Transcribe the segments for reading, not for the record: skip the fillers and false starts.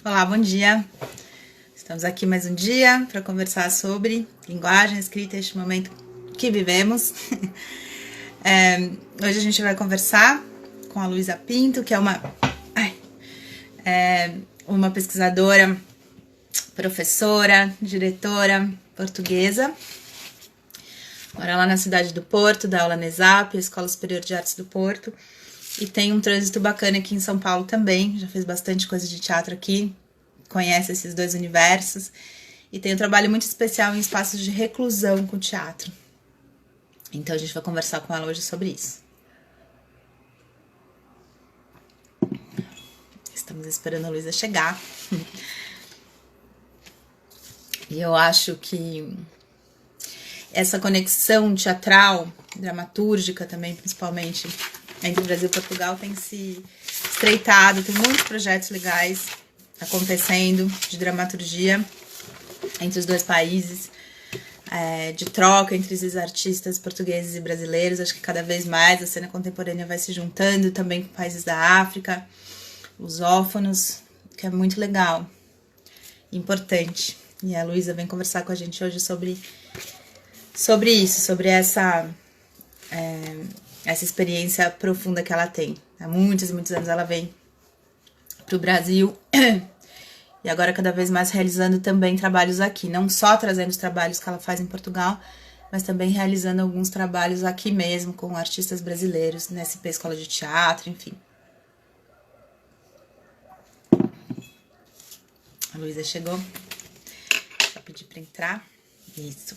Olá, bom dia. Estamos aqui mais um dia para conversar sobre linguagem escrita, este momento que vivemos. Hoje a gente vai conversar com a Luísa Pinto, que é uma pesquisadora, professora, diretora portuguesa. Mora lá na cidade do Porto, dá aula na ESAP, Escola Superior de Artes do Porto. E tem um trânsito bacana aqui em São Paulo também, já fez bastante coisa de teatro aqui, conhece esses dois universos. E tem um trabalho muito especial em espaços de reclusão com teatro. Então a gente vai conversar com ela hoje sobre isso. Estamos esperando a Luísa chegar. E eu acho que essa conexão teatral, dramatúrgica também, principalmente, entre o Brasil e Portugal, tem se estreitado. Tem muitos projetos legais acontecendo de dramaturgia entre os dois países, de troca entre os artistas portugueses e brasileiros. Acho que cada vez mais a cena contemporânea vai se juntando também com países da África, lusófonos, que é muito legal, importante. E a Luísa vem conversar com a gente hoje sobre isso, sobre essa experiência profunda que ela tem. Há muitos anos ela vem para o Brasil e agora cada vez mais realizando também trabalhos aqui, não só trazendo os trabalhos que ela faz em Portugal, mas também realizando alguns trabalhos aqui mesmo com artistas brasileiros, na SP Escola de Teatro, enfim. A Luísa chegou, só pedir para entrar. Isso.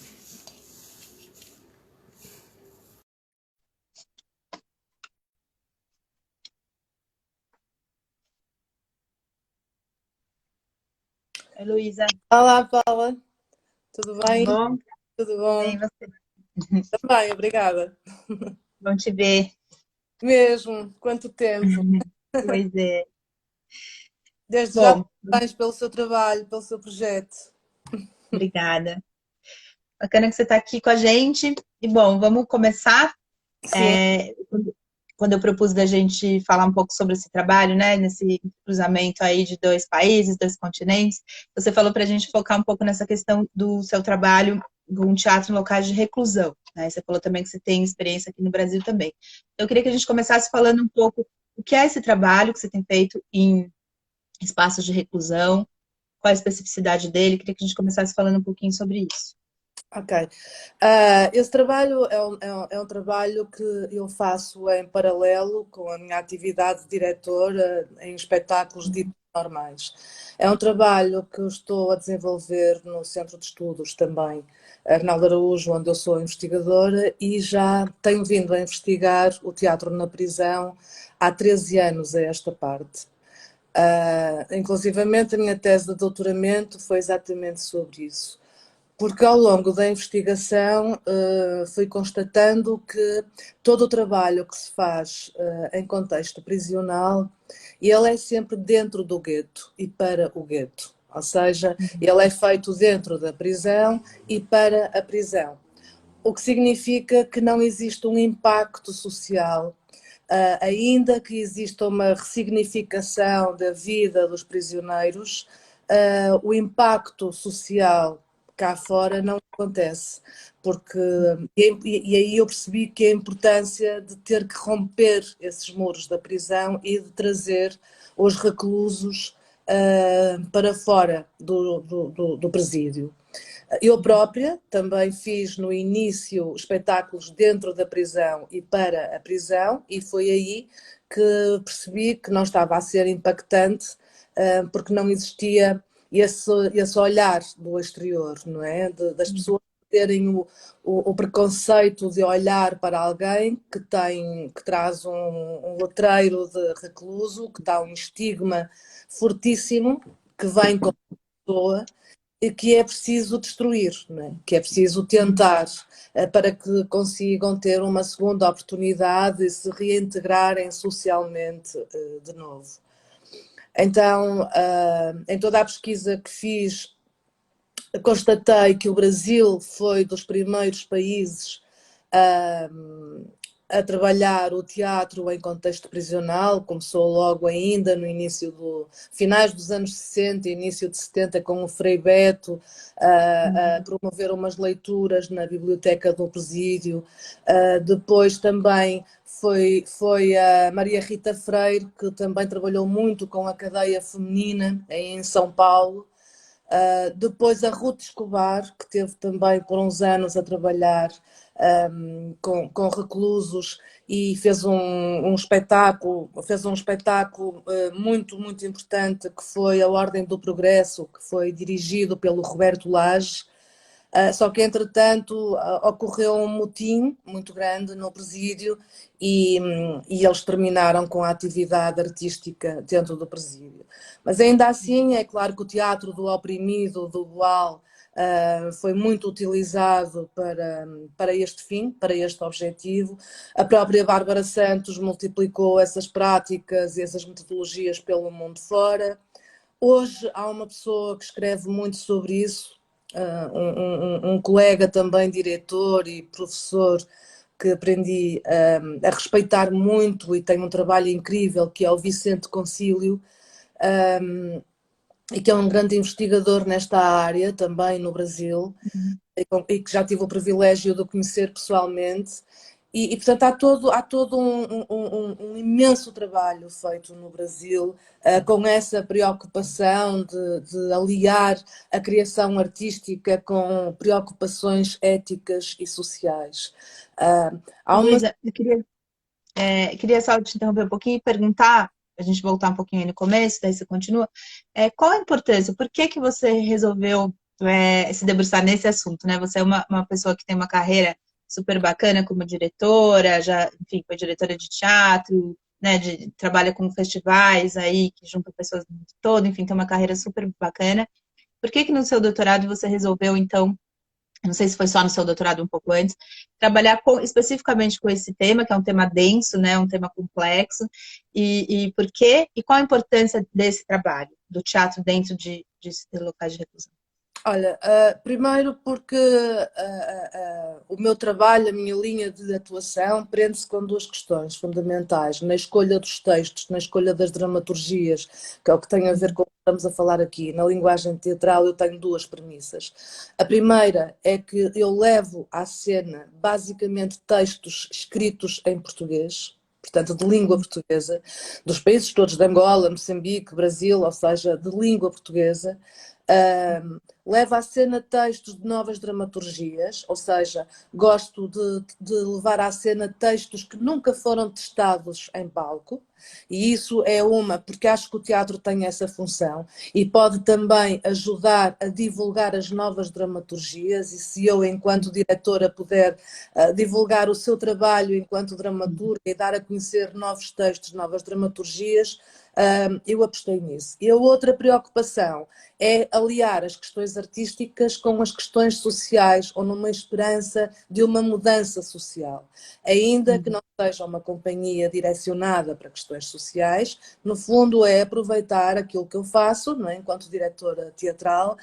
Oi, Luísa. Olá, Paula. Tudo Tudo bem? bom? Tudo Bem, bom? você? Também, obrigada. Bom te ver. Mesmo, quanto tempo. Pois é. Desde já, Bom, parabéns pelo seu trabalho, pelo seu projeto. obrigada. Bacana que você está aqui com a gente. E bom, vamos começar. Sim, Quando eu propus da gente falar um pouco sobre esse trabalho, né, nesse cruzamento aí de dois países, dois continentes, você falou para a gente focar um pouco nessa questão do seu trabalho com teatro em locais de reclusão, né? Você falou também que você tem experiência aqui no Brasil também. Eu queria que a gente começasse falando um pouco o que é esse trabalho que você tem feito em espaços de reclusão, qual a especificidade dele. Queria que a gente começasse falando um pouquinho sobre isso. ok. Esse trabalho é um trabalho que eu faço em paralelo com a minha atividade de diretora em espetáculos ditos normais. É um trabalho que eu estou a desenvolver no Centro de Estudos também, Arnaldo Araújo, onde eu sou investigadora, e já tenho vindo a investigar o teatro na prisão há 13 anos a esta parte. Inclusivamente a minha tese de doutoramento foi exatamente sobre isso. Porque ao longo da investigação fui constatando que todo o trabalho que se faz em contexto prisional, ele é sempre dentro do gueto e para o gueto. Ou seja, ele é feito dentro da prisão e para a prisão. O que significa que não existe um impacto social, ainda que exista uma ressignificação da vida dos prisioneiros, o impacto social cá fora não acontece, porque e aí eu percebi que a importância de ter que romper esses muros da prisão e de trazer os reclusos para fora do presídio. Eu própria também fiz no início espetáculos dentro da prisão e para a prisão, e foi aí que percebi que não estava a ser impactante, porque não existia esse olhar do exterior, não é? Das pessoas terem o preconceito de olhar para alguém que traz um letreiro de recluso, que dá um estigma fortíssimo, que vem com a pessoa, e que é preciso destruir, não é? Que é preciso tentar para que consigam ter uma segunda oportunidade e se reintegrarem socialmente de novo. Então, em toda a pesquisa que fiz, constatei que o Brasil foi dos primeiros países a trabalhar o teatro em contexto prisional. Começou logo ainda no início finais dos anos 60, início de 70, com o Frei Beto, a promover umas leituras na biblioteca do presídio. Depois também foi a Maria Rita Freire, que também trabalhou muito com a cadeia feminina em São Paulo. Depois a Ruth Escobar, que teve também por uns anos a trabalhar com reclusos e fez um espetáculo, muito, muito importante, que foi a Ordem do Progresso, que foi dirigido pelo Roberto Lage. Só que, entretanto, ocorreu um motim muito grande no presídio e eles terminaram com a atividade artística dentro do presídio. Mas ainda assim, é claro que o teatro do oprimido, do Boal, foi muito utilizado para este fim, para este objetivo. A própria Bárbara Santos multiplicou essas práticas e essas metodologias pelo mundo fora. Hoje há uma pessoa que escreve muito sobre isso, um colega também, diretor e professor, que aprendi a respeitar muito e tem um trabalho incrível, que é o Vicente Concílio, e que é um grande investigador nesta área, também no Brasil, e que já tive o privilégio de o conhecer pessoalmente. Portanto, há todo um imenso trabalho feito no Brasil com essa preocupação de aliar a criação artística com preocupações éticas e sociais. Há uma... Luísa, queria só te interromper um pouquinho e perguntar, a gente voltar um pouquinho aí no começo, daí você continua. Qual a importância? Por que que você resolveu se debruçar nesse assunto, né? Você é uma pessoa que tem uma carreira super bacana como diretora, já, enfim, foi diretora de teatro, né? Trabalha com festivais aí, que junta pessoas do mundo todo, enfim, tem uma carreira super bacana. Por que que no seu doutorado você resolveu, então, não sei se foi só no seu doutorado um pouco antes, trabalhar especificamente com esse tema, que é um tema denso, né, um tema complexo, e por quê, e qual a importância desse trabalho, do teatro dentro de locais de reclusão? Olha, primeiro porque o meu trabalho, a minha linha de atuação prende-se com duas questões fundamentais: na escolha dos textos, na escolha das dramaturgias, que é o que tem a ver com o que estamos a falar aqui. Na linguagem teatral eu tenho duas premissas. A primeira é que eu levo à cena basicamente textos escritos em português, portanto de língua portuguesa, dos países todos, de Angola, Moçambique, Brasil, ou seja, de língua portuguesa. Leva à cena textos de novas dramaturgias, ou seja, gosto de levar à cena textos que nunca foram testados em palco, e isso é porque acho que o teatro tem essa função e pode também ajudar a divulgar as novas dramaturgias, e se eu, enquanto diretora, puder divulgar o seu trabalho enquanto dramaturga e dar a conhecer novos textos, novas dramaturgias, eu apostei nisso. E a outra preocupação é aliar as questões artísticas com as questões sociais, ou numa esperança de uma mudança social. Ainda que não seja uma companhia direcionada para questões sociais, no fundo é aproveitar aquilo que eu faço, não é, enquanto diretora teatral,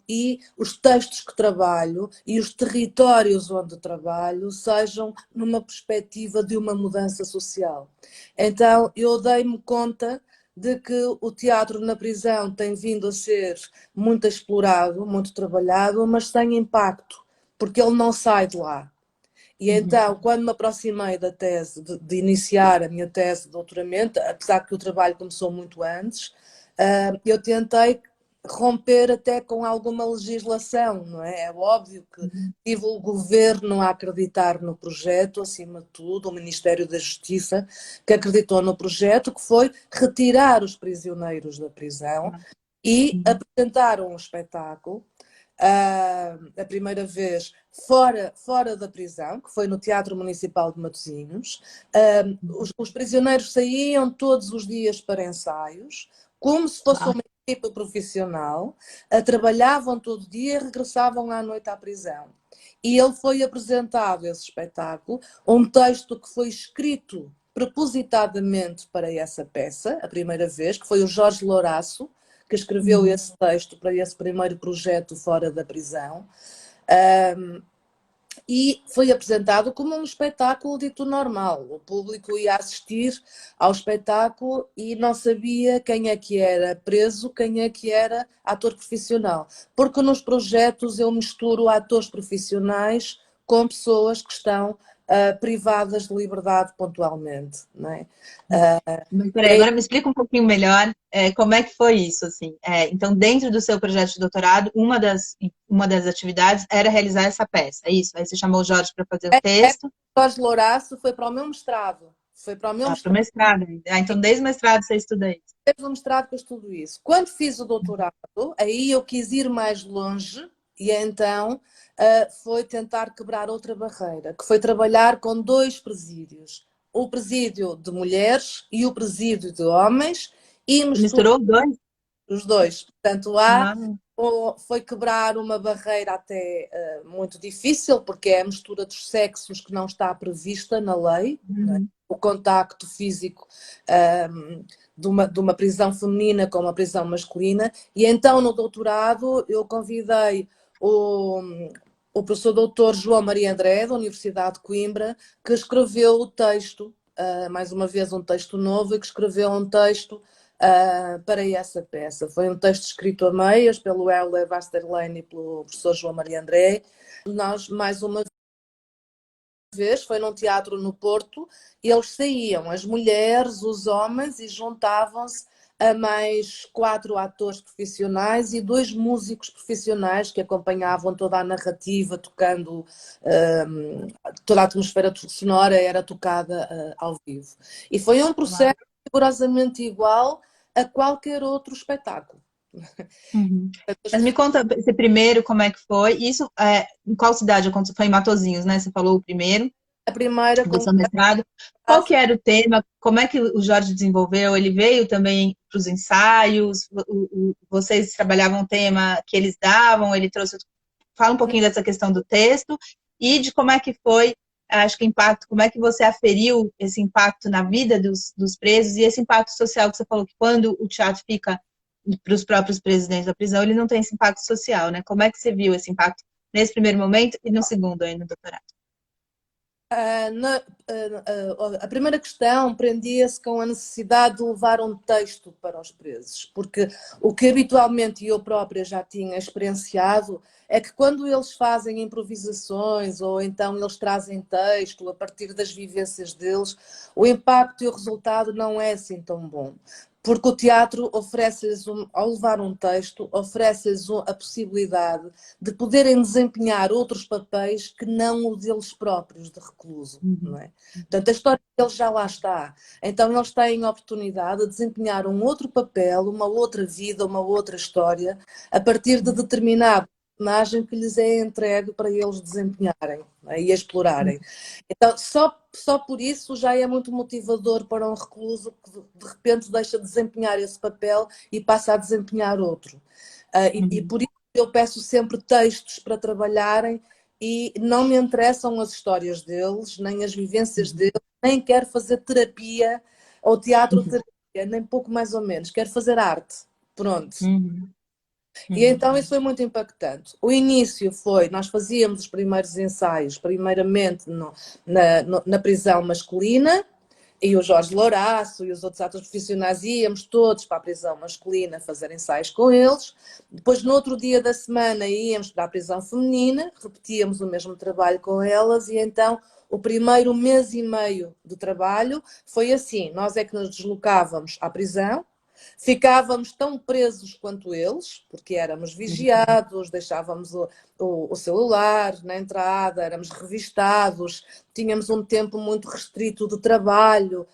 e os textos que trabalho e os territórios onde trabalho sejam numa perspectiva de uma mudança social. Então eu dei-me conta de que o teatro na prisão tem vindo a ser muito explorado, muito trabalhado, mas sem impacto, porque ele não sai de lá. E então, quando me aproximei da tese, de iniciar a minha tese de doutoramento, apesar que o trabalho começou muito antes, eu tentei romper até com alguma legislação, não é? É óbvio que tive o governo a acreditar no projeto, acima de tudo, o Ministério da Justiça, que acreditou no projeto, que foi retirar os prisioneiros da prisão e apresentar um espetáculo, a primeira vez fora da prisão, que foi no Teatro Municipal de Matosinhos. Os prisioneiros saíam todos os dias para ensaios, como se fosse uma equipa profissional, trabalhavam todo dia e regressavam à noite à prisão. E ele foi apresentado, esse espetáculo, um texto que foi escrito propositadamente para essa peça, a primeira vez, que foi o Jorge Louraço, que escreveu esse texto para esse primeiro projeto fora da prisão. e foi apresentado como um espetáculo dito normal. O público ia assistir ao espetáculo e não sabia quem é que era preso, quem é que era ator profissional. Porque nos projetos eu misturo atores profissionais com pessoas que estão privadas de liberdade pontualmente, não é? Mas peraí, agora me explica um pouquinho melhor como é que foi isso, assim. Então, dentro do seu projeto de doutorado, uma das atividades era realizar essa peça, é isso? Aí você chamou o Jorge para fazer o texto. Jorge Louraço foi para o meu mestrado. Foi para o meu Para o mestrado. mestrado. Então, desde o mestrado você estuda isso. Teve um mestrado para tudo isso. Quando fiz o doutorado, aí eu quis ir mais longe e então foi tentar quebrar outra barreira, que foi trabalhar com dois presídios. O presídio de mulheres e o presídio de homens e Você misturar misturou os dois? os dois. Portanto, há Ah, foi quebrar uma barreira até muito difícil, porque é a mistura dos sexos que não está prevista na lei, não é? uhum. O contacto físico de uma prisão feminina com uma prisão masculina. E então, no doutorado, eu convidei o, o professor doutor João Maria André, da Universidade de Coimbra, que escreveu o texto, mais uma vez um texto novo, e que escreveu um texto para essa peça. Foi um texto escrito a meias pelo Helder Vasterlane e pelo professor João Maria André. Nós, mais uma vez, foi num teatro no Porto, e eles saíam, as mulheres, os homens, e juntavam-se a mais 4 atores profissionais e 2 músicos profissionais que acompanhavam toda a narrativa, tocando, toda a atmosfera sonora era tocada ao vivo. E foi um processo rigorosamente igual a qualquer outro espetáculo. Uhum. Mas me conta esse primeiro, como é que foi? Isso, em qual cidade? Foi em Matosinhos, né? Você falou o primeiro, A primeira do com seu mestrado. Qual que era o tema? Como é que o Jorge desenvolveu? Ele veio também para os ensaios? Vocês trabalhavam o tema que eles davam? Ele trouxe... Fala um pouquinho dessa questão do texto e de como é que foi, acho que impacto, como é que você aferiu esse impacto na vida dos presos e esse impacto social que você falou que quando o teatro fica para os próprios presidentes da prisão, ele não tem esse impacto social, né? Como é que você viu esse impacto nesse primeiro momento e no segundo aí no doutorado? A primeira questão prendia-se com a necessidade de levar um texto para os presos, porque o que habitualmente eu própria já tinha experienciado é que quando eles fazem improvisações ou então eles trazem texto a partir das vivências deles, o impacto e o resultado não é assim tão bom. Porque o teatro oferece-lhes, ao levar um texto, oferece-lhes a possibilidade de poderem desempenhar outros papéis que não o deles próprios de recluso, não Uhum. é? Portanto, a história deles já lá está. Então, eles têm a oportunidade de desempenhar um outro papel, uma outra vida, uma outra história, a partir de determinado personagem que lhes é entregue para eles desempenharem, é? E explorarem. Então, só por isso já é muito motivador para um recluso que de repente deixa de desempenhar esse papel e passa a desempenhar outro. E Uhum. por isso eu peço sempre textos para trabalharem e não me interessam as histórias deles, nem as vivências Uhum. deles, nem quero fazer terapia ou teatro Uhum. terapia, nem pouco mais ou menos. Quero fazer arte. Pronto. Uhum. E Uhum. então isso foi muito impactante. O início foi, nós fazíamos os primeiros ensaios, primeiramente na prisão masculina, e o Jorge Louraço e os outros atores profissionais íamos todos para a prisão masculina fazer ensaios com eles. Depois, no outro dia da semana, íamos para a prisão feminina, repetíamos o mesmo trabalho com elas, e então o primeiro mês e meio de trabalho foi assim: nós é que nos deslocávamos à prisão. Ficávamos tão presos quanto eles, porque éramos vigiados, deixávamos o celular na entrada, éramos revistados, tínhamos um tempo muito restrito de trabalho,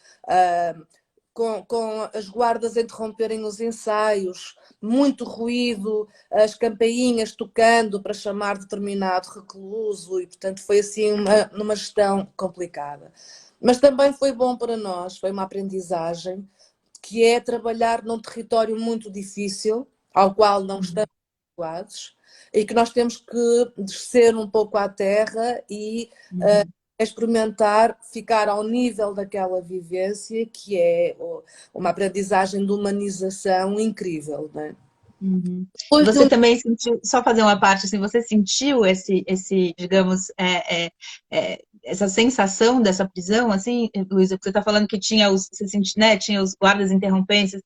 com as guardas a interromperem os ensaios, muito ruído, as campainhas tocando para chamar determinado recluso, e portanto foi assim uma gestão complicada. Mas também foi bom para nós, foi uma aprendizagem, que é trabalhar num território muito difícil, ao qual não estamos habituados, e que nós temos que descer um pouco à terra e Uhum. experimentar ficar ao nível daquela vivência, que é uma aprendizagem de humanização incrível, não é? Uhum. Depois de Você um também sentiu, só fazer uma parte assim, você sentiu esse, digamos, essa sensação dessa prisão, assim, Luísa, porque você está falando que tinha você senti, né, tinha os guardas interrompentes,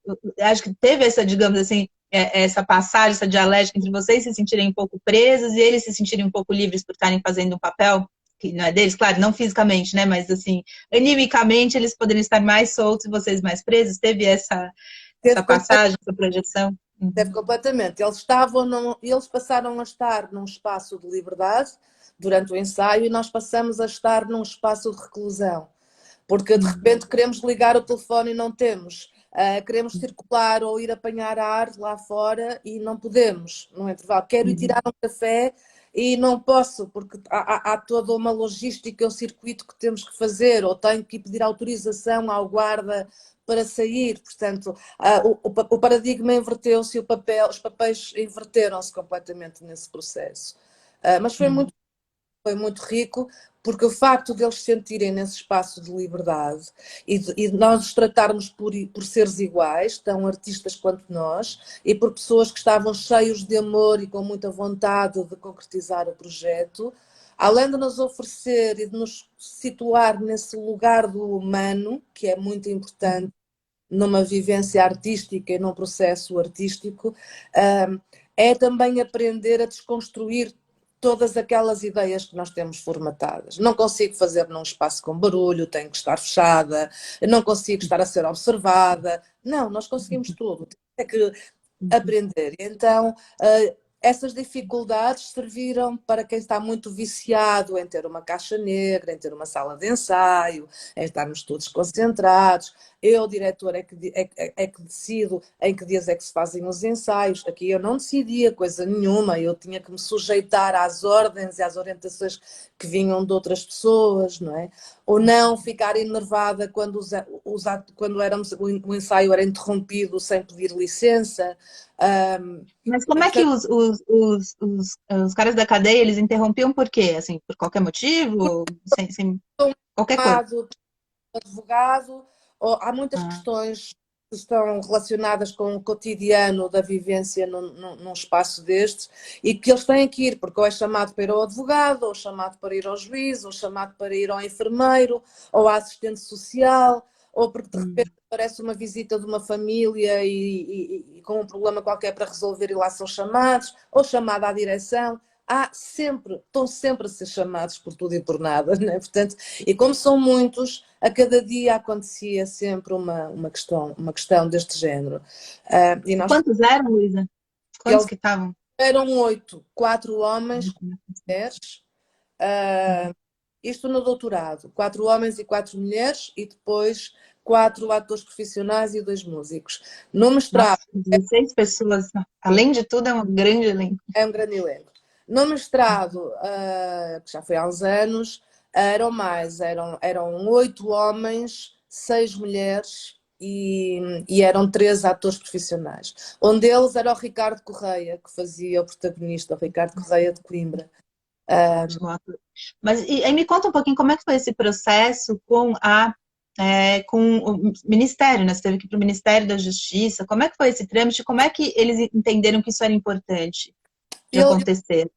eu acho que teve essa, digamos assim, essa passagem, essa dialética entre vocês se sentirem um pouco presos e eles se sentirem um pouco livres por estarem fazendo um papel que não é deles, claro, não fisicamente, né, mas assim, animicamente eles poderiam estar mais soltos e vocês mais presos, teve essa teve, passagem, essa projeção? teve Uhum. completamente. Eles passaram a estar num espaço de liberdade durante o ensaio e nós passamos a estar num espaço de reclusão. Porque de Uhum. repente queremos ligar o telefone e não temos. Queremos circular ou ir apanhar ar lá fora e não podemos no intervalo. Quero ir tirar Uhum. um café e não posso, porque há toda uma logística, um circuito que temos que fazer, ou tenho que pedir autorização ao guarda para sair. Portanto, o paradigma inverteu-se e os papéis inverteram-se completamente nesse processo. Mas Uhum. foi muito rico, porque o facto de eles se sentirem nesse espaço de liberdade e de nós os tratarmos por seres iguais, tão artistas quanto nós, e por pessoas que estavam cheios de amor e com muita vontade de concretizar o projeto, além de nos oferecer e de nos situar nesse lugar do humano, que é muito importante numa vivência artística e num processo artístico, é também aprender a desconstruir todas aquelas ideias que nós temos formatadas. Não consigo fazer num espaço com barulho, tenho que estar fechada, não consigo estar a ser observada. Não, nós conseguimos tudo. É que Uhum. aprender. Então, essas dificuldades serviram para quem está muito viciado em ter uma caixa negra, em ter uma sala de ensaio, em estarmos todos concentrados. Eu, diretor, é que decido em que dias é que se fazem os ensaios. Aqui eu não decidia coisa nenhuma, eu tinha que me sujeitar às ordens e às orientações que vinham de outras pessoas, não é? Ou não ficar enervada quando o ensaio era interrompido sem pedir licença. Mas como E, é que portanto, os caras da cadeia, eles interrompiam por quê? Assim, por qualquer motivo? Sem qualquer coisa? advogado, advogado, há muitas Ah, questões que estão relacionadas com o cotidiano da vivência num espaço destes e que eles têm que ir, porque ou é chamado para ir ao advogado, ou chamado para ir ao juiz, ou chamado para ir ao enfermeiro, ou à assistente social, ou porque de repente hum. aparece uma visita de uma família e com um problema qualquer para resolver e lá são chamados, ou chamada à direção. Estão sempre a ser chamados por tudo e por nada, né? Portanto, e como são muitos, a cada dia acontecia sempre uma questão deste género. E E nós, quantos eram, Luísa? Quantos eles que estavam? eram 8, 4 homens, 4 mulheres, isto no doutorado, 4 homens e 4 mulheres, e depois 4 atores profissionais e 2 músicos. No mestrado, Nossa, 16 pessoas. Além de tudo, é um grande elenco. é um grande elenco. No mestrado, que já foi há uns anos, eram 8 homens, 6 mulheres e eram 13 atores profissionais. Um deles era o Ricardo Correia, que fazia o protagonista, o Ricardo Correia de Coimbra. Ótimo ator. Mas e aí me conta um pouquinho como é que foi esse processo com o Ministério, né? Você teve que ir para o Ministério da Justiça. Como é que foi esse trâmite? Como é que eles entenderam que isso era importante de Ele, acontecer?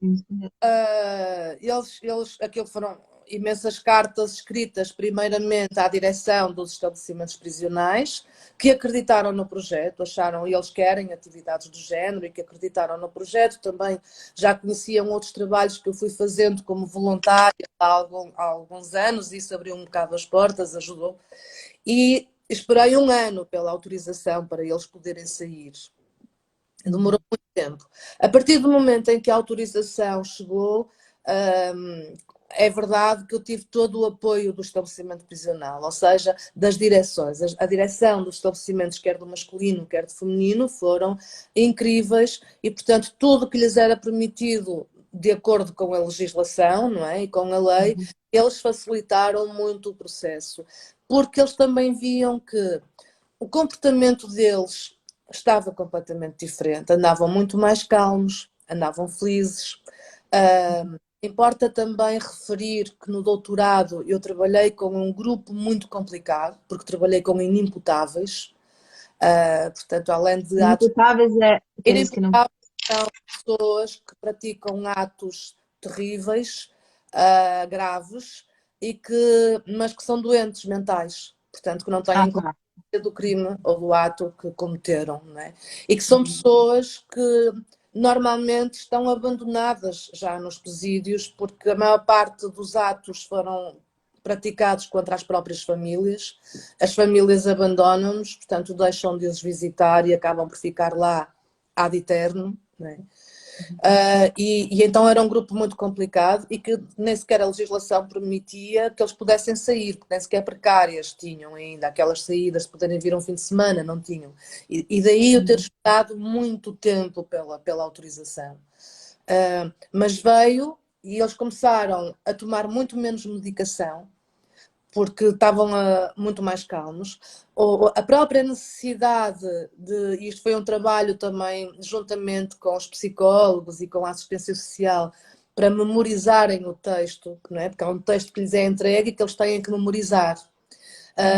aquilo foram imensas cartas escritas, primeiramente à direção dos estabelecimentos prisionais, que acreditaram no projeto, acharam, e eles querem atividades do género e que acreditaram no projeto. Também já conheciam outros trabalhos que eu fui fazendo como voluntária há alguns anos, e isso abriu um bocado as portas, ajudou. E esperei um ano pela autorização para eles poderem sair. Demorou Uhum. muito tempo. A partir do momento em que a autorização chegou, é verdade que eu tive todo o apoio do estabelecimento prisional, ou seja, das direções. A direção dos estabelecimentos, quer do masculino, quer do feminino, foram incríveis e, portanto, tudo que lhes era permitido de acordo com a legislação, não é? E com a lei, Uhum. eles facilitaram muito o processo, porque eles também viam que o comportamento deles estava completamente diferente, andavam muito mais calmos, andavam felizes. Importa também referir que no doutorado eu trabalhei com um grupo muito complicado, porque trabalhei com inimputáveis, portanto, além de atos. Inimputáveis Aqueles que não. São pessoas que praticam atos terríveis, graves, mas que são doentes mentais, portanto, que não Ah, têm tá. consciência do crime ou do ato que cometeram, não é? E que são pessoas que normalmente estão abandonadas já nos presídios, porque a maior parte dos atos foram praticados contra as próprias famílias. As famílias abandonam-nos, portanto, deixam de os visitar e acabam por ficar lá ad eterno, não é? E então era um grupo muito complicado e que nem sequer a legislação permitia que eles pudessem sair, porque nem sequer precárias tinham ainda, aquelas saídas de poderem vir um fim de semana, não tinham. E daí eu ter estado muito tempo pela autorização. Mas veio e eles começaram a tomar muito menos medicação, porque estavam muito mais calmos. A própria necessidade isto foi um trabalho também, juntamente com os psicólogos e com a assistência social, para memorizarem o texto, não é? Porque há um texto que lhes é entregue e que eles têm que memorizar.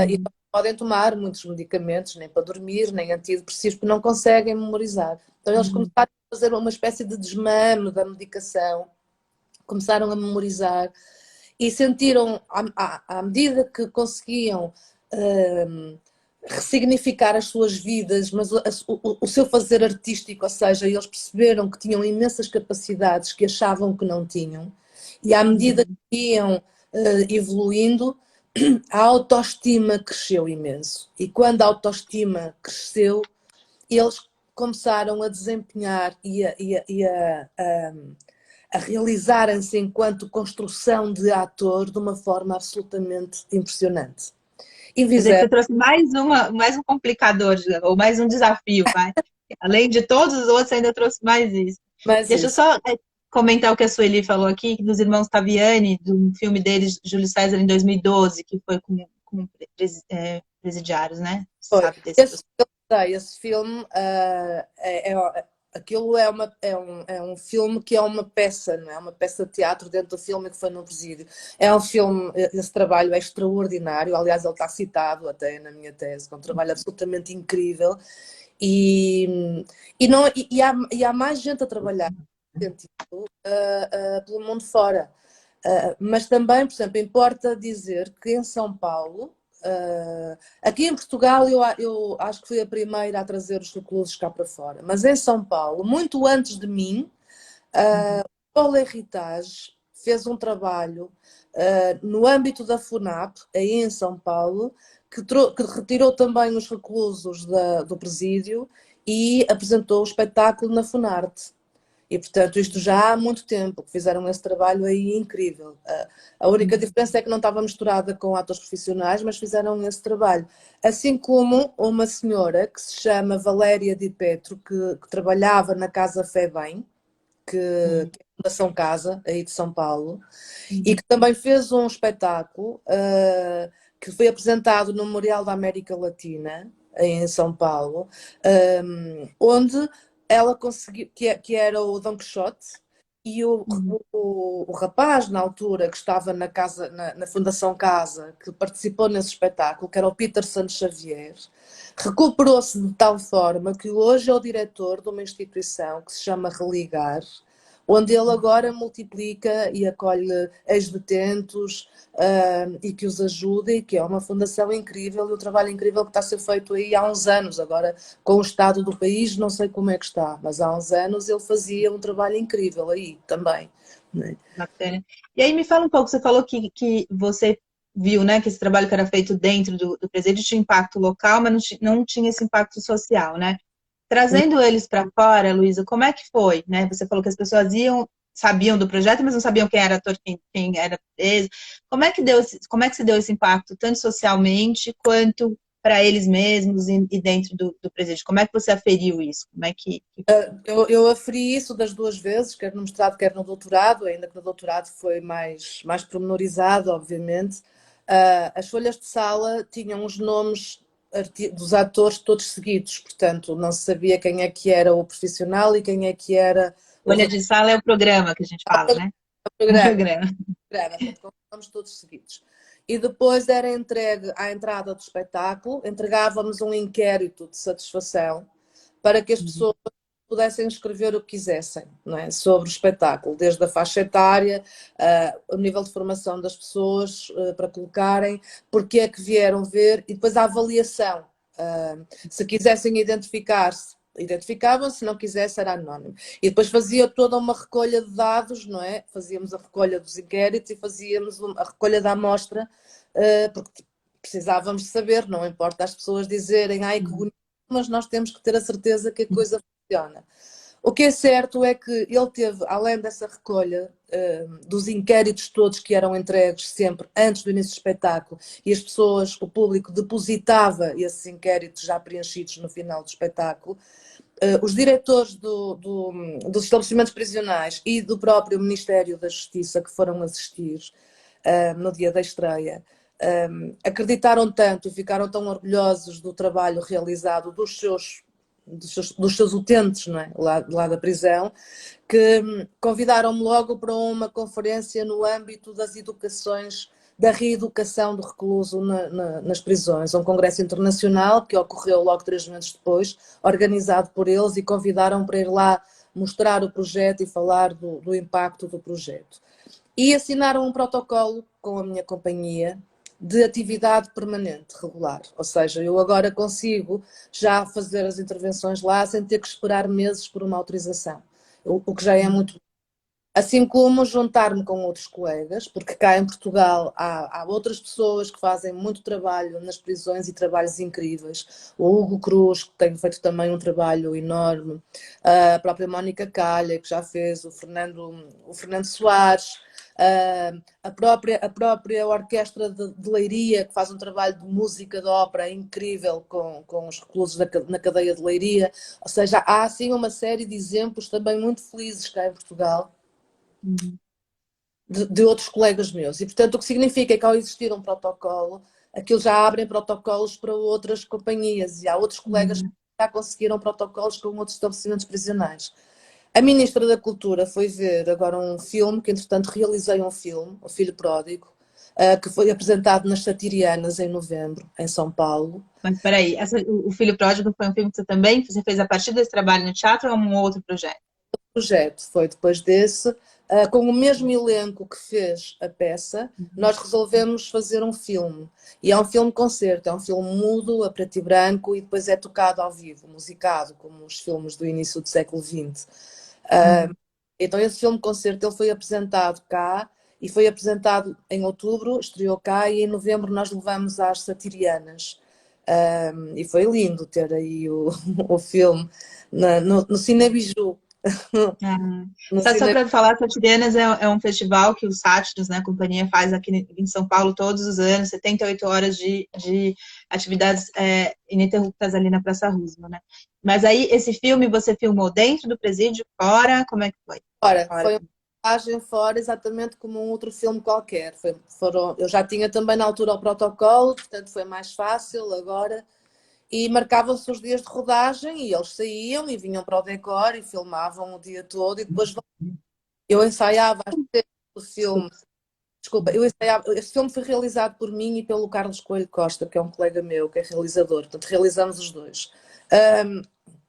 E não podem tomar muitos medicamentos, nem para dormir, nem antidepressivos, porque não conseguem memorizar. Então eles começaram a fazer uma espécie de desmame da medicação, começaram a memorizar e sentiram, à medida que conseguiam ressignificar as suas vidas, mas o seu fazer artístico, ou seja, eles perceberam que tinham imensas capacidades que achavam que não tinham, e à medida que iam evoluindo, a autoestima cresceu imenso. E quando a autoestima cresceu, eles começaram a desempenhar a realizarem-se enquanto construção de ator de uma forma absolutamente impressionante. E Quer dizer que fizeram. você trouxe mais um complicador, ou mais um desafio, vai. Além de todos os outros, ainda trouxe mais isso. Mas Deixa eu isso só comentar o que a Sueli falou aqui, dos irmãos Taviani, do filme deles, Júlio César, em 2012, que foi com presidiários, né? foi. Sabe desse processo. Esse filme, aquilo é um filme que é uma peça, não é? Uma peça de teatro dentro do filme que foi no presídio. É um filme, esse trabalho é extraordinário, aliás, ele está citado até na minha tese, é um trabalho absolutamente incrível. E há mais gente a trabalhar nesse sentido, pelo mundo fora. Mas também, por exemplo, importa dizer que em São Paulo, aqui em Portugal, eu acho que fui a primeira a trazer os reclusos cá para fora, mas em São Paulo, muito antes de mim, o Paulo Heritage fez um trabalho no âmbito da FUNAP, aí em São Paulo, que retirou também os reclusos do presídio e apresentou o espetáculo na Funarte. E, portanto, isto já há muito tempo que fizeram esse trabalho aí incrível. A única diferença é que não estava misturada com atores profissionais, mas fizeram esse trabalho. Assim como uma senhora que se chama Valéria Di Petro, que trabalhava na Casa Fé Bem, que é a Fundação Casa, aí de São Paulo, e que também fez um espetáculo que foi apresentado no Memorial da América Latina, em São Paulo, onde ela conseguiu, que era o Don Quixote, e o rapaz, na altura, que estava na casa, na Fundação Casa, que participou nesse espetáculo, que era o Peter Santos Xavier, recuperou-se de tal forma que hoje é o diretor de uma instituição que se chama Religar, onde ele agora multiplica e acolhe ex-detentos e que os ajuda, e que é uma fundação incrível e um trabalho incrível que está a ser feito aí há uns anos. Agora, com o estado do país, não sei como é que está, mas há uns anos ele fazia um trabalho incrível aí também. Né? Bacana. E aí me fala um pouco, você falou que você viu, né, que esse trabalho que era feito dentro do presídio tinha impacto local, mas não tinha esse impacto social, né? Trazendo eles para fora, Luísa, como é que foi, né? Você falou que as pessoas sabiam do projeto, mas não sabiam quem era ator, quem era preso. Como é que se deu esse impacto, tanto socialmente quanto para eles mesmos e dentro do presídio? Como é que você aferiu isso? Como é que... Eu aferi isso das duas vezes, quer no mestrado, quer no doutorado, ainda que no doutorado foi mais pormenorizado, obviamente. As folhas de sala tinham os nomes dos atores todos seguidos, portanto, não se sabia quem é que era o profissional e quem é que era o Folha de sala é o programa que a gente fala, né? O programa. programa. Portanto, com os nomes todos seguidos. E depois era entregue à entrada do espetáculo, entregávamos um inquérito de satisfação para que as pessoas pudessem escrever o que quisessem, não é? Sobre o espetáculo, desde a faixa etária, o nível de formação das pessoas, para colocarem, porque é que vieram ver, e depois a avaliação. Se quisessem identificar-se, identificavam-se, se não quisesse era anónimo. E depois fazia toda uma recolha de dados, não é? Fazíamos a recolha dos inquéritos e fazíamos a recolha da amostra, porque precisávamos de saber, não importa as pessoas dizerem, ai que bonito, mas nós temos que ter a certeza que a coisa funciona. O que é certo é que ele teve, além dessa recolha, dos inquéritos todos que eram entregues sempre antes do início do espetáculo, e as pessoas, o público, depositava esses inquéritos já preenchidos no final do espetáculo, os diretores dos estabelecimentos prisionais e do próprio Ministério da Justiça que foram assistir no dia da estreia, acreditaram tanto e ficaram tão orgulhosos do trabalho realizado dos seus utentes, não é? lá da prisão, que convidaram-me logo para uma conferência no âmbito das educações, da reeducação do recluso nas prisões, um congresso internacional que ocorreu logo 3 meses depois, organizado por eles, e convidaram para ir lá mostrar o projeto e falar do impacto do projeto. E assinaram um protocolo com a minha companhia de atividade permanente, regular. Ou seja, eu agora consigo já fazer as intervenções lá sem ter que esperar meses por uma autorização, o que já é muito. Assim como juntar-me com outros colegas, porque cá em Portugal há outras pessoas que fazem muito trabalho nas prisões e trabalhos incríveis. O Hugo Cruz, que tem feito também um trabalho enorme, a própria Mónica Calha, que já fez, o Fernando Soares, a própria Orquestra de Leiria, que faz um trabalho de música de ópera incrível com os reclusos na cadeia de Leiria. Ou seja, há assim uma série de exemplos também muito felizes cá em Portugal de outros colegas meus. E, portanto, o que significa é que ao existir um protocolo, aquilo já abrem protocolos para outras companhias e há outros colegas que já conseguiram protocolos com outros estabelecimentos prisionais. A Ministra da Cultura foi ver agora um filme, que entretanto realizei um filme, O Filho Pródigo, que foi apresentado nas Satirianas em novembro, em São Paulo. Mas espera aí, o Filho Pródigo foi um filme que você fez a partir desse trabalho no teatro ou um outro projeto? O projeto foi depois desse, com o mesmo elenco que fez a peça, nós resolvemos fazer um filme. E é um filme-concerto, é um filme mudo, a preto e branco, e depois é tocado ao vivo, musicado, como os filmes do início do século XX. Então esse filme-concerto ele foi apresentado cá, e foi apresentado em outubro, estreou cá, e em novembro nós levamos às Satirianas. E foi lindo ter aí o filme no Cine Bijou. No Só Cine para falar, Satirianas é um festival que os Sátiros, né, a companhia, faz aqui em São Paulo todos os anos, 78 horas de atividades ininterruptas ali na Praça Roosevelt, né? Mas aí, esse filme você filmou dentro do presídio, fora? Como é que foi? Fora, Fora. foi uma viagem fora, exatamente como um outro filme qualquer. Eu já tinha também na altura o protocolo, portanto foi mais fácil agora. E marcavam-se os dias de rodagem e eles saíam e vinham para o decor e filmavam o dia todo e depois eu ensaiava as cenas do filme. Desculpa. Desculpa, esse filme foi realizado por mim e pelo Carlos Coelho Costa, que é um colega meu, que é realizador, portanto realizamos os dois.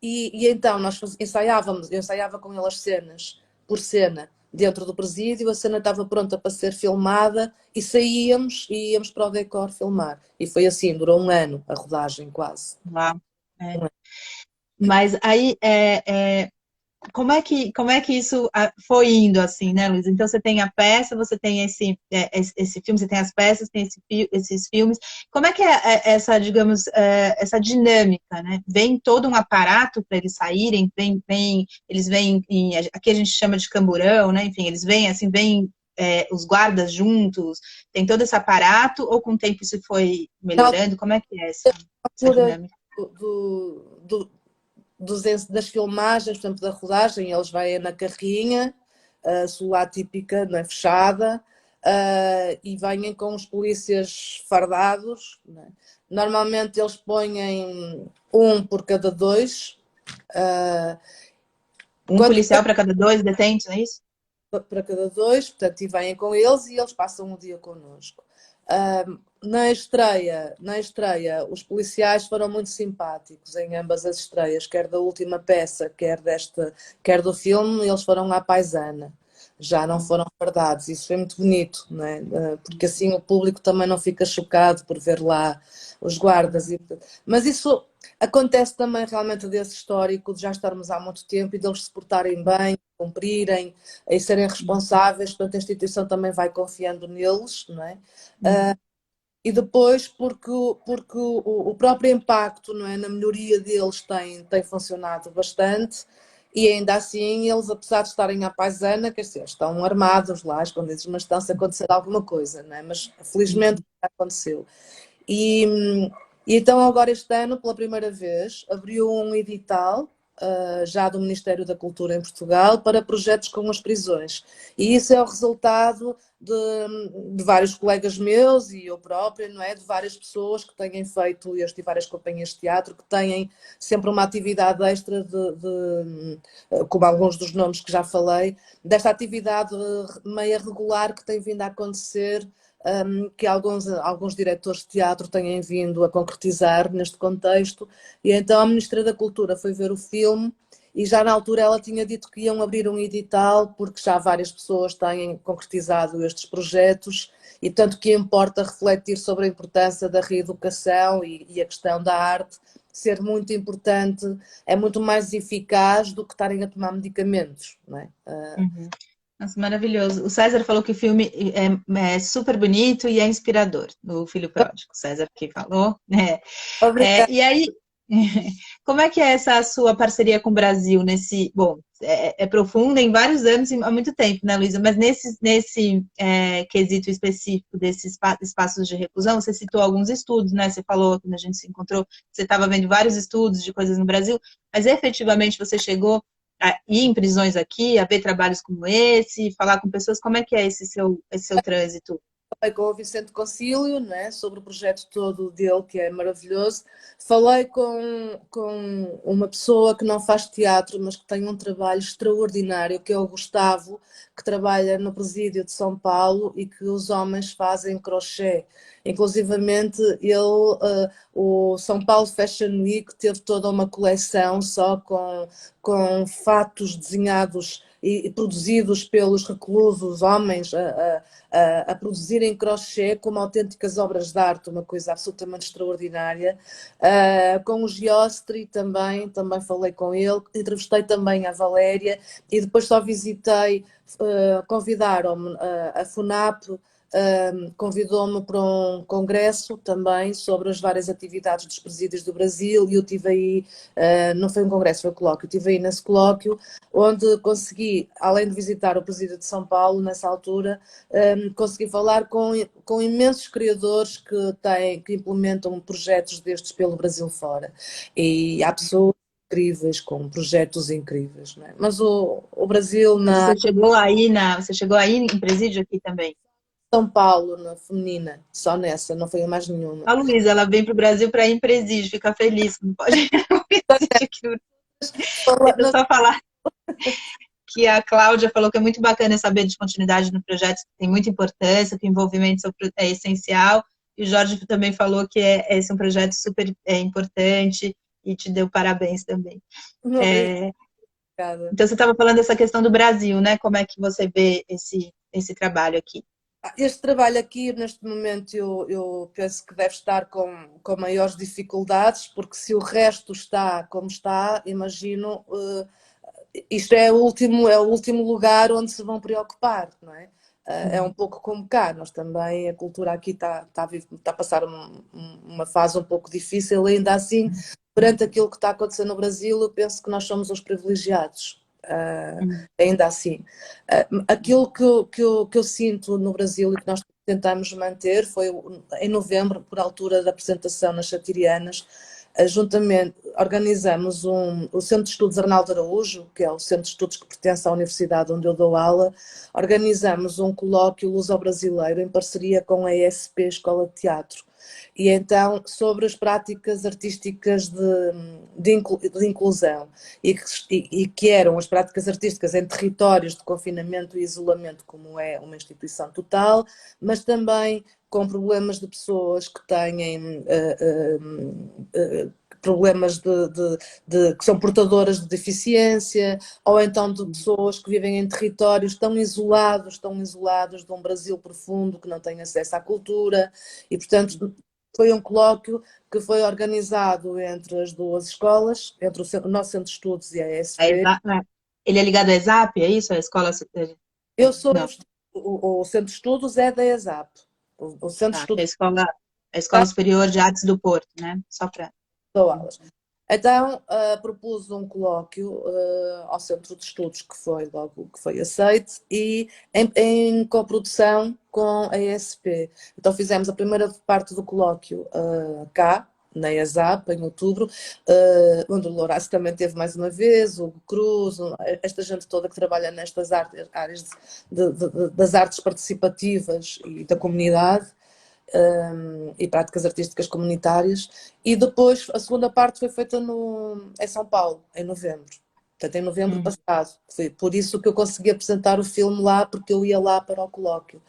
E então nós ensaiávamos, eu ensaiava com ele as cenas, por cena, dentro do presídio, a cena estava pronta para ser filmada e saíamos e íamos para o decor filmar. E foi assim, durou um ano a rodagem quase. Lá. É. Mas aí, como é que isso foi indo assim, né, Luiz? Então você tem a peça, você tem esse filme, você tem as peças, tem esses filmes. Como é que é essa, digamos, essa dinâmica, né? Vem todo um aparato para eles saírem, eles vêm aqui a gente chama de camburão, né? Enfim, eles vêm assim, os guardas juntos, tem todo esse aparato, ou com o tempo isso foi Na melhorando? Como é que é essa altura dinâmica? das filmagens, portanto, da rodagem, eles vêm na carrinha, sua atípica, não é, fechada, e vêm com os polícias fardados. Não é? Normalmente eles põem um por cada dois. Um policial para cada dois detentos, é isso? Para cada dois, portanto, e vêm com eles e eles passam o dia connosco. Na estreia, os policiais foram muito simpáticos em ambas as estreias, quer da última peça, quer do filme, eles foram à paisana, já não foram fardados. Isso foi muito bonito, não é? Porque assim o público também não fica chocado por ver lá os guardas. Mas isso acontece também realmente desse histórico de já estarmos há muito tempo e deles se portarem bem, cumprirem e serem responsáveis, portanto a instituição também vai confiando neles, não é? E depois porque o próprio impacto, não é, na melhoria deles tem funcionado bastante e ainda assim eles, apesar de estarem à paisana, quer dizer, estão armados lá, escondidos, mas estão-se a acontecer alguma coisa, não é? Mas felizmente aconteceu. E, e então agora este ano, pela primeira vez, abriu um edital já do Ministério da Cultura em Portugal para projetos com as prisões. E isso é o resultado de vários colegas meus e eu própria, não é? De várias pessoas que têm feito este e várias companhias de teatro que têm sempre uma atividade extra como alguns dos nomes que já falei, desta atividade meia regular que tem vindo a acontecer, que alguns diretores de teatro têm vindo a concretizar neste contexto. E então a Ministra da Cultura foi ver o filme e já na altura ela tinha dito que iam abrir um edital porque já várias pessoas têm concretizado estes projetos e tanto que importa refletir sobre a importância da reeducação e a questão da arte ser muito importante, é muito mais eficaz do que estarem a tomar medicamentos, não é? Uhum. Nossa, maravilhoso. O César falou que o filme é super bonito e é inspirador, do Filho Pródigo. O César que falou, né? Obrigada. E aí, como é que é essa sua parceria com o Brasil nesse... Bom, é profunda em vários anos e há muito tempo, né, Luísa? Mas nesse quesito específico desses espaços de reclusão, você citou alguns estudos, né? Você falou, quando a gente se encontrou, você estava vendo vários estudos de coisas no Brasil, mas efetivamente você chegou a ir em prisões aqui, a ver trabalhos como esse, falar com pessoas, como é que é esse seu trânsito? Falei com o Vicente Concílio, né, sobre o projeto todo dele, que é maravilhoso. Falei com uma pessoa que não faz teatro, mas que tem um trabalho extraordinário, que é o Gustavo, que trabalha no presídio de São Paulo e que os homens fazem crochê. Inclusivamente, o São Paulo Fashion Week teve toda uma coleção só com fatos desenhados e produzidos pelos reclusos homens a produzirem crochê como autênticas obras de arte, uma coisa absolutamente extraordinária. Com o Giostri também falei com ele, entrevistei também a Valéria e depois só visitei, convidaram-me a FUNAP, convidou-me para um congresso também sobre as várias atividades dos presídios do Brasil e eu tive aí, não foi um congresso, foi um colóquio, eu estive aí nesse colóquio onde consegui, além de visitar o presídio de São Paulo nessa altura, consegui falar com imensos criadores que implementam projetos destes pelo Brasil fora e há pessoas incríveis, com projetos incríveis, não é? Mas o Brasil Mas na você chegou aí em presídio aqui também? São Paulo, na feminina, só nessa, não foi em mais nenhuma. A Luísa, ela vem para o Brasil para ir em presídio, fica feliz, não pode ir em presídio aqui no... Deixa eu só falar que a Cláudia falou que é muito bacana saber de continuidade no projeto, que tem muita importância, que o envolvimento é essencial, e o Jorge também falou que esse é um projeto super importante e te deu parabéns também. Obrigada. Então, você estava falando dessa questão do Brasil, né? Como é que você vê esse trabalho aqui? Este trabalho aqui, neste momento, eu penso que deve estar com maiores dificuldades, porque se o resto está como está, imagino, isto é o último lugar onde se vão preocupar, não é? É um pouco como cá, nós também, a cultura aqui está a passar uma fase um pouco difícil, ainda assim, perante aquilo que está acontecendo no Brasil, eu penso que nós somos os privilegiados. Ainda assim, aquilo que eu sinto no Brasil e que nós tentamos manter foi em novembro, por altura da apresentação nas Satirianas, juntamente organizamos o Centro de Estudos Arnaldo Araújo, que é o centro de estudos que pertence à universidade onde eu dou aula, organizamos um colóquio luso-brasileiro em parceria com a ESP Escola de Teatro. E então, sobre as práticas artísticas de inclusão, e que eram as práticas artísticas em territórios de confinamento e isolamento, como é uma instituição total, mas também com problemas de pessoas que têm problemas que são portadoras de deficiência, ou então de pessoas que vivem em territórios tão isolados de um Brasil profundo, que não têm acesso à cultura, e portanto foi um colóquio que foi organizado entre as duas escolas, entre o nosso Centro de Estudos e a ESP. Ele é ligado à ESAP, é isso? A escola. Eu sou Não, o Centro de Estudos é da ESAP. O Centro de tá, que é Estudos a Escola Superior de Artes do Porto, né? Só para. dou aulas. Então, propus um colóquio ao Centro de Estudos, que foi logo que foi aceito, e em coprodução com a ESP. Então, fizemos a primeira parte do colóquio cá, na ESAP, em outubro, onde o Lourácio também teve mais uma vez, o Hugo Cruz, esta gente toda que trabalha nestas áreas das artes participativas e da comunidade. E práticas artísticas comunitárias, e depois a segunda parte foi feita em São Paulo, em novembro. Portanto, em novembro passado. Foi por isso que eu consegui apresentar o filme lá, porque eu ia lá para o colóquio.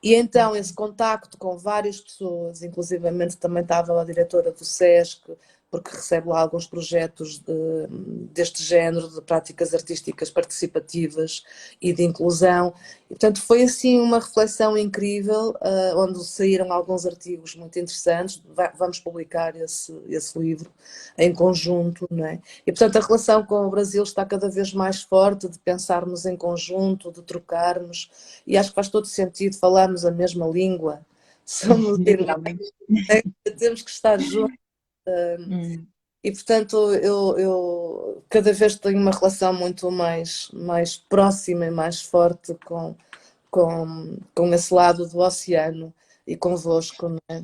E então esse contacto com várias pessoas, inclusivamente também estava a diretora do SESC, porque recebe lá alguns projetos deste género, de práticas artísticas participativas e de inclusão. E, portanto, foi assim uma reflexão incrível, onde saíram alguns artigos muito interessantes. Vamos publicar esse livro em conjunto, não é? E, portanto, a relação com o Brasil está cada vez mais forte, de pensarmos em conjunto, de trocarmos, e acho que faz todo sentido, falarmos a mesma língua, somos irmãos, Literalmente. temos que estar juntos. E portanto eu cada vez tenho uma relação muito mais próxima e mais forte com esse lado do oceano e convosco, não é?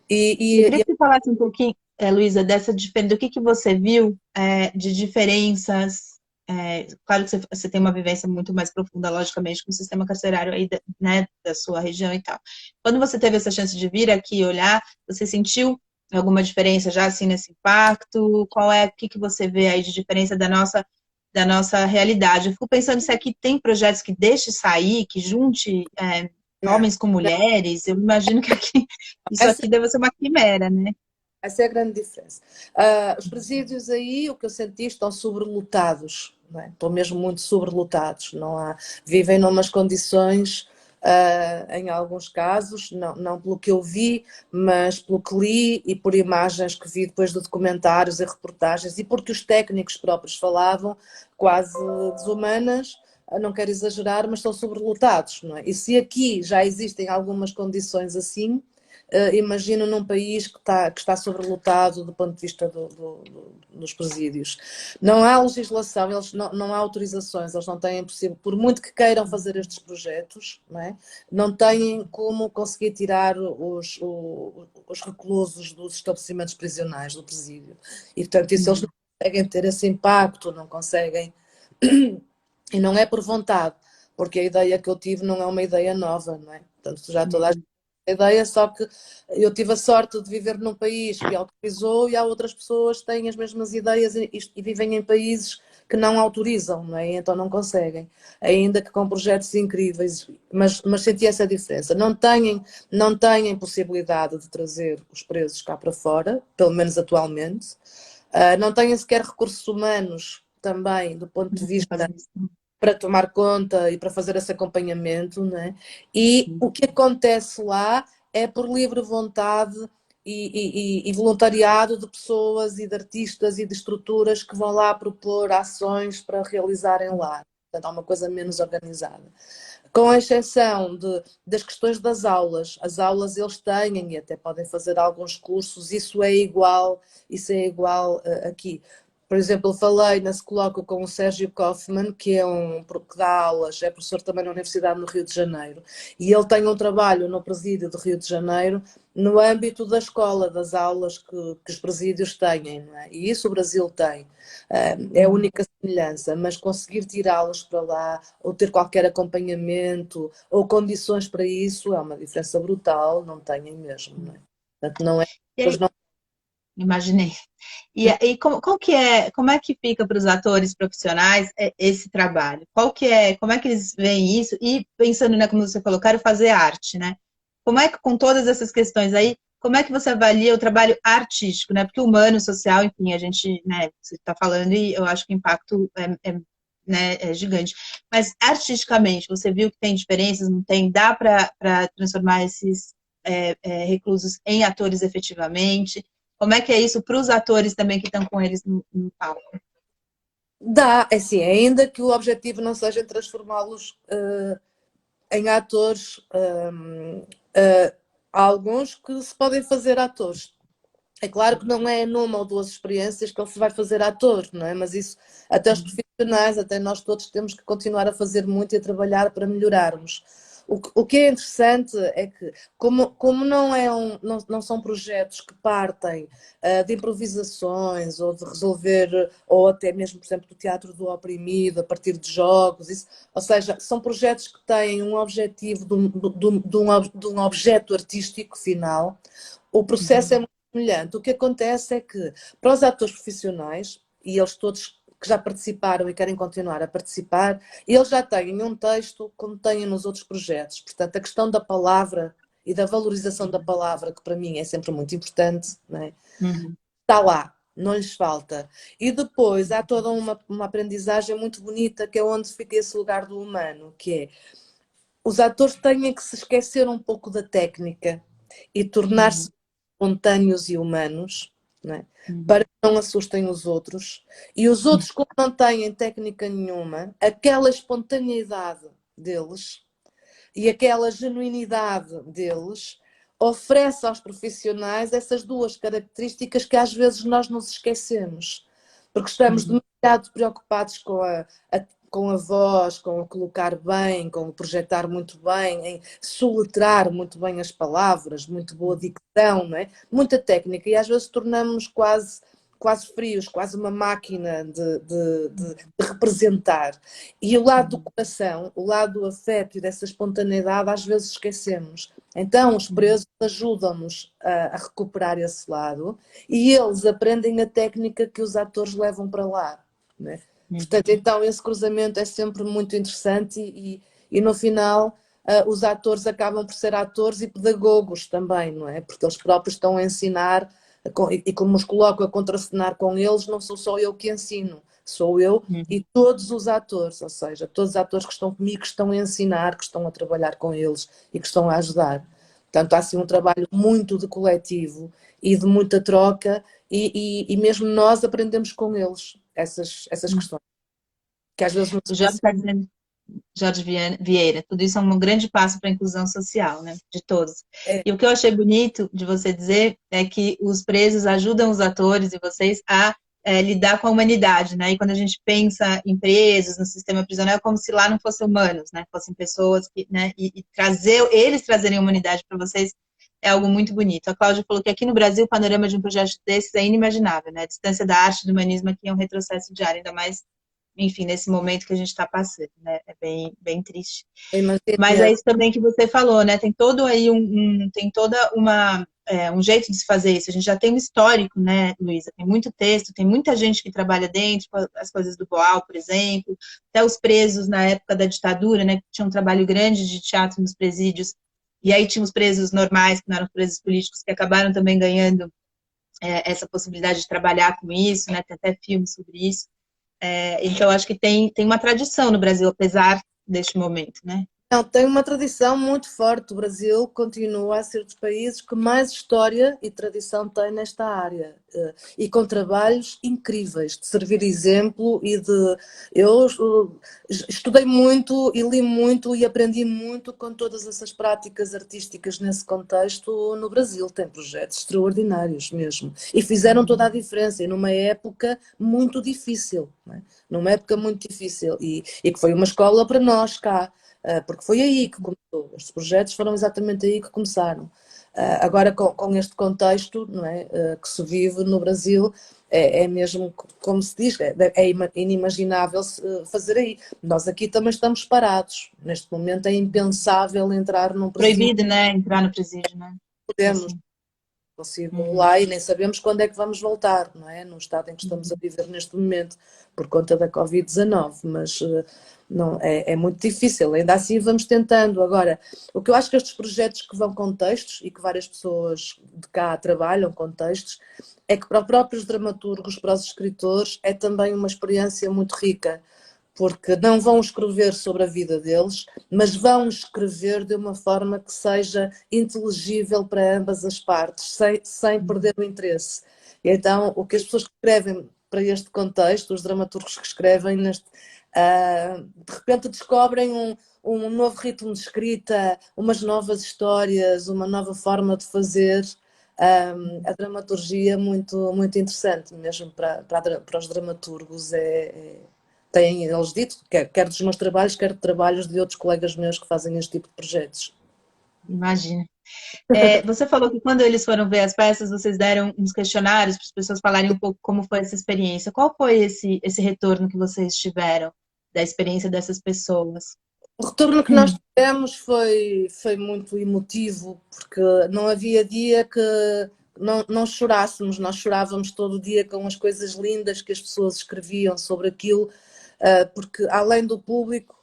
Eu queria que você falasse um pouquinho, Luísa, do que você viu de diferenças. Claro que você tem uma vivência muito mais profunda, logicamente, com o sistema carcerário aí, né, da sua região e tal. Quando você teve essa chance de vir aqui e olhar, você sentiu alguma diferença já assim nesse impacto? O que você vê aí de diferença da nossa realidade? Eu fico pensando se aqui tem projetos que deixe sair, que junte Não, homens com mulheres. Eu imagino que aqui isso essa, aqui deve ser uma quimera, né? essa é a grande diferença. Os presídios aí, o que eu senti, estão sobrelotados, não é? Estão mesmo muito sobrelotados. Não há, vivem numas condições, em alguns casos, não pelo que eu vi, mas pelo que li e por imagens que vi depois de documentários e reportagens, e porque os técnicos próprios falavam, quase desumanas. Não quero exagerar, mas estão sobrelotados, não é? E se aqui já existem algumas condições assim, imagino num país que está sobrelotado do ponto de vista dos presídios. Não há legislação, não há autorizações, eles não têm possível, por muito que queiram fazer estes projetos, não têm como conseguir tirar os reclusos dos estabelecimentos prisionais, do presídio. E, portanto, isso eles não conseguem ter esse impacto, não conseguem. E não é por vontade, porque a ideia que eu tive não é uma ideia nova, não é? Portanto, já toda a ideia, só que eu tive a sorte de viver num país que autorizou, e há outras pessoas que têm as mesmas ideias e vivem em países que não autorizam, não é? Então não conseguem, ainda que com projetos incríveis, mas senti essa diferença. Não têm possibilidade de trazer os presos cá para fora, pelo menos atualmente. Não têm sequer recursos humanos também, do ponto de vista para tomar conta e para fazer esse acompanhamento, né? E o que acontece lá é por livre vontade e voluntariado de pessoas e de artistas e de estruturas que vão lá propor ações para realizarem lá. Portanto, há uma coisa menos organizada. Com exceção das questões das aulas. As aulas eles têm e até podem fazer alguns cursos, isso é igual aqui. Por exemplo, eu falei nesse colóquio com o Sérgio Kaufmann, que dá aulas, é professor também na Universidade no Rio de Janeiro, e ele tem um trabalho no presídio do Rio de Janeiro no âmbito da escola, das aulas que os presídios têm, não é? E isso o Brasil tem. É a única semelhança, mas conseguir tirá-los para lá, ou ter qualquer acompanhamento, ou condições para isso, é uma diferença brutal, não têm mesmo, não é? Portanto, não é, E eles aí, não. imaginei. E como é que fica para os atores profissionais esse trabalho? Como é que eles veem isso? E pensando, né, como você falou, quero fazer arte, né? Como é que, com todas essas questões aí, como é que você avalia o trabalho artístico, né? Porque humano, social, enfim, a gente, né, você está falando e eu acho que o impacto né, é gigante. Mas artisticamente, você viu que tem diferenças, não tem? Dá para transformar esses reclusos em atores efetivamente? Como é que é isso para os atores também que estão com eles no palco? Dá, é assim, ainda que o objetivo não seja transformá-los em atores, há alguns que se podem fazer atores. É claro que não é numa ou duas experiências que ele se vai fazer ator, não é? Mas isso, até os profissionais, até nós todos temos que continuar a fazer muito e a trabalhar para melhorarmos. O que é interessante é que, como não, não são projetos que partem de improvisações ou de resolver, ou até mesmo, por exemplo, do teatro do oprimido, a partir de jogos, isso, ou seja, são projetos que têm um objetivo de um objeto artístico final. O processo é semelhante. O que acontece é que, para os atores profissionais, e eles todos que já participaram e querem continuar a participar, eles já têm um texto como têm nos outros projetos. Portanto, a questão da palavra e da valorização da palavra, que para mim é sempre muito importante, não é? Uhum. Está lá, não lhes falta. E depois há toda uma aprendizagem muito bonita, que é onde fica esse lugar do humano, que é os atores têm que se esquecer um pouco da técnica e tornar-se Uhum. espontâneos e humanos, não é? Uhum. Para que não assustem os outros. E os outros, como não têm técnica nenhuma, aquela espontaneidade deles e aquela genuinidade deles oferece aos profissionais essas duas características que às vezes nós nos esquecemos, porque estamos Uhum. demasiado preocupados com a voz, com o colocar bem, com o projetar muito bem, em soletrar muito bem as palavras, muito boa dicção, não é? Muita técnica, e às vezes tornamos quase frios, quase uma máquina de representar. E o lado do coração, o lado do afeto e dessa espontaneidade, às vezes esquecemos. Então, os presos ajudam-nos a recuperar esse lado e eles aprendem a técnica que os atores levam para lá, né? Portanto, então, esse cruzamento é sempre muito interessante e no final, os atores acabam por ser atores e pedagogos também, não é? Porque eles próprios estão a ensinar e como os coloco a contracenar com eles, não sou só eu que ensino, sou eu Uhum. e todos os atores, ou seja, todos os atores que estão comigo, que estão a ensinar, que estão a trabalhar com eles e que estão a ajudar. Portanto, há assim um trabalho muito de coletivo e de muita troca e mesmo nós aprendemos com eles essas questões, que às vezes não O se Jorge pensa. está dizendo, Vieira, tudo isso é um grande passo para a inclusão social, né, de todos. É, E o que eu achei bonito de você dizer é que os presos ajudam os atores e vocês a lidar com a humanidade, né? E quando a gente pensa em presos no sistema prisional, é como se lá não fossem humanos, né? Fossem pessoas que, né? E trazer eles trazerem a humanidade para vocês é algo muito bonito. A Cláudia falou que aqui no Brasil o panorama de um projeto desses é inimaginável, né? A distância da arte e do humanismo aqui é um retrocesso diário, ainda mais, enfim, nesse momento que a gente está passando, né? É bem, bem triste. imagino Mas é mesmo. isso também que você falou, né? Tem todo aí tem toda um jeito de se fazer isso. A gente já tem um histórico, né, Luísa? Tem muito texto, tem muita gente que trabalha dentro, as coisas do Boal, por exemplo, até os presos na época da ditadura, né? Que tinha um trabalho grande de teatro nos presídios. E aí tinha os presos normais, que não eram presos políticos, que acabaram também ganhando essa possibilidade de trabalhar com isso, né? Tem até filmes sobre isso. Então, acho que tem uma tradição no Brasil, apesar deste momento, né? Não, tem uma tradição muito forte. O Brasil continua a ser dos países que mais história e tradição tem nesta área. E com trabalhos incríveis, de servir exemplo e de... Eu estudei muito e li muito e aprendi muito com todas essas práticas artísticas nesse contexto no Brasil. Tem projetos extraordinários mesmo. E fizeram toda a diferença. E numa época muito difícil, não é? Numa época muito difícil. E que foi uma escola para nós cá. Porque foi aí que começou. Estes projetos foram exatamente aí que começaram. Agora, com este contexto, não é, que se vive no Brasil, é mesmo, como se diz, é inimaginável fazer aí. Nós aqui também estamos parados. Neste momento é impensável entrar num presídio. Proibido, né? Entrar no presídio, né? Podemos, Assim. consigo lá e nem sabemos quando é que vamos voltar, não é? No estado em que estamos a viver neste momento, por conta da Covid-19, mas não, é muito difícil, ainda assim vamos tentando. Agora, o que eu acho que estes projetos que vão com textos e que várias pessoas de cá trabalham com textos, é que para os próprios dramaturgos, para os escritores, é também uma experiência muito rica, porque não vão escrever sobre a vida deles, mas vão escrever de uma forma que seja inteligível para ambas as partes, sem perder o interesse. E então, o que as pessoas que escrevem para este contexto, os dramaturgos que escrevem, de repente descobrem um novo ritmo de escrita, umas novas histórias, uma nova forma de fazer. A dramaturgia muito, muito interessante, mesmo para os dramaturgos. Têm eles dito, quer dos meus trabalhos, quer de trabalhos de outros colegas meus que fazem este tipo de projetos. Imagina. Você falou que quando eles foram ver as peças, vocês deram uns questionários para as pessoas falarem um pouco como foi essa experiência. Qual foi esse retorno que vocês tiveram da experiência dessas pessoas? O retorno que nós tivemos foi muito emotivo, porque não havia dia que não chorássemos, nós chorávamos todo dia com as coisas lindas que as pessoas escreviam sobre aquilo, porque além do público,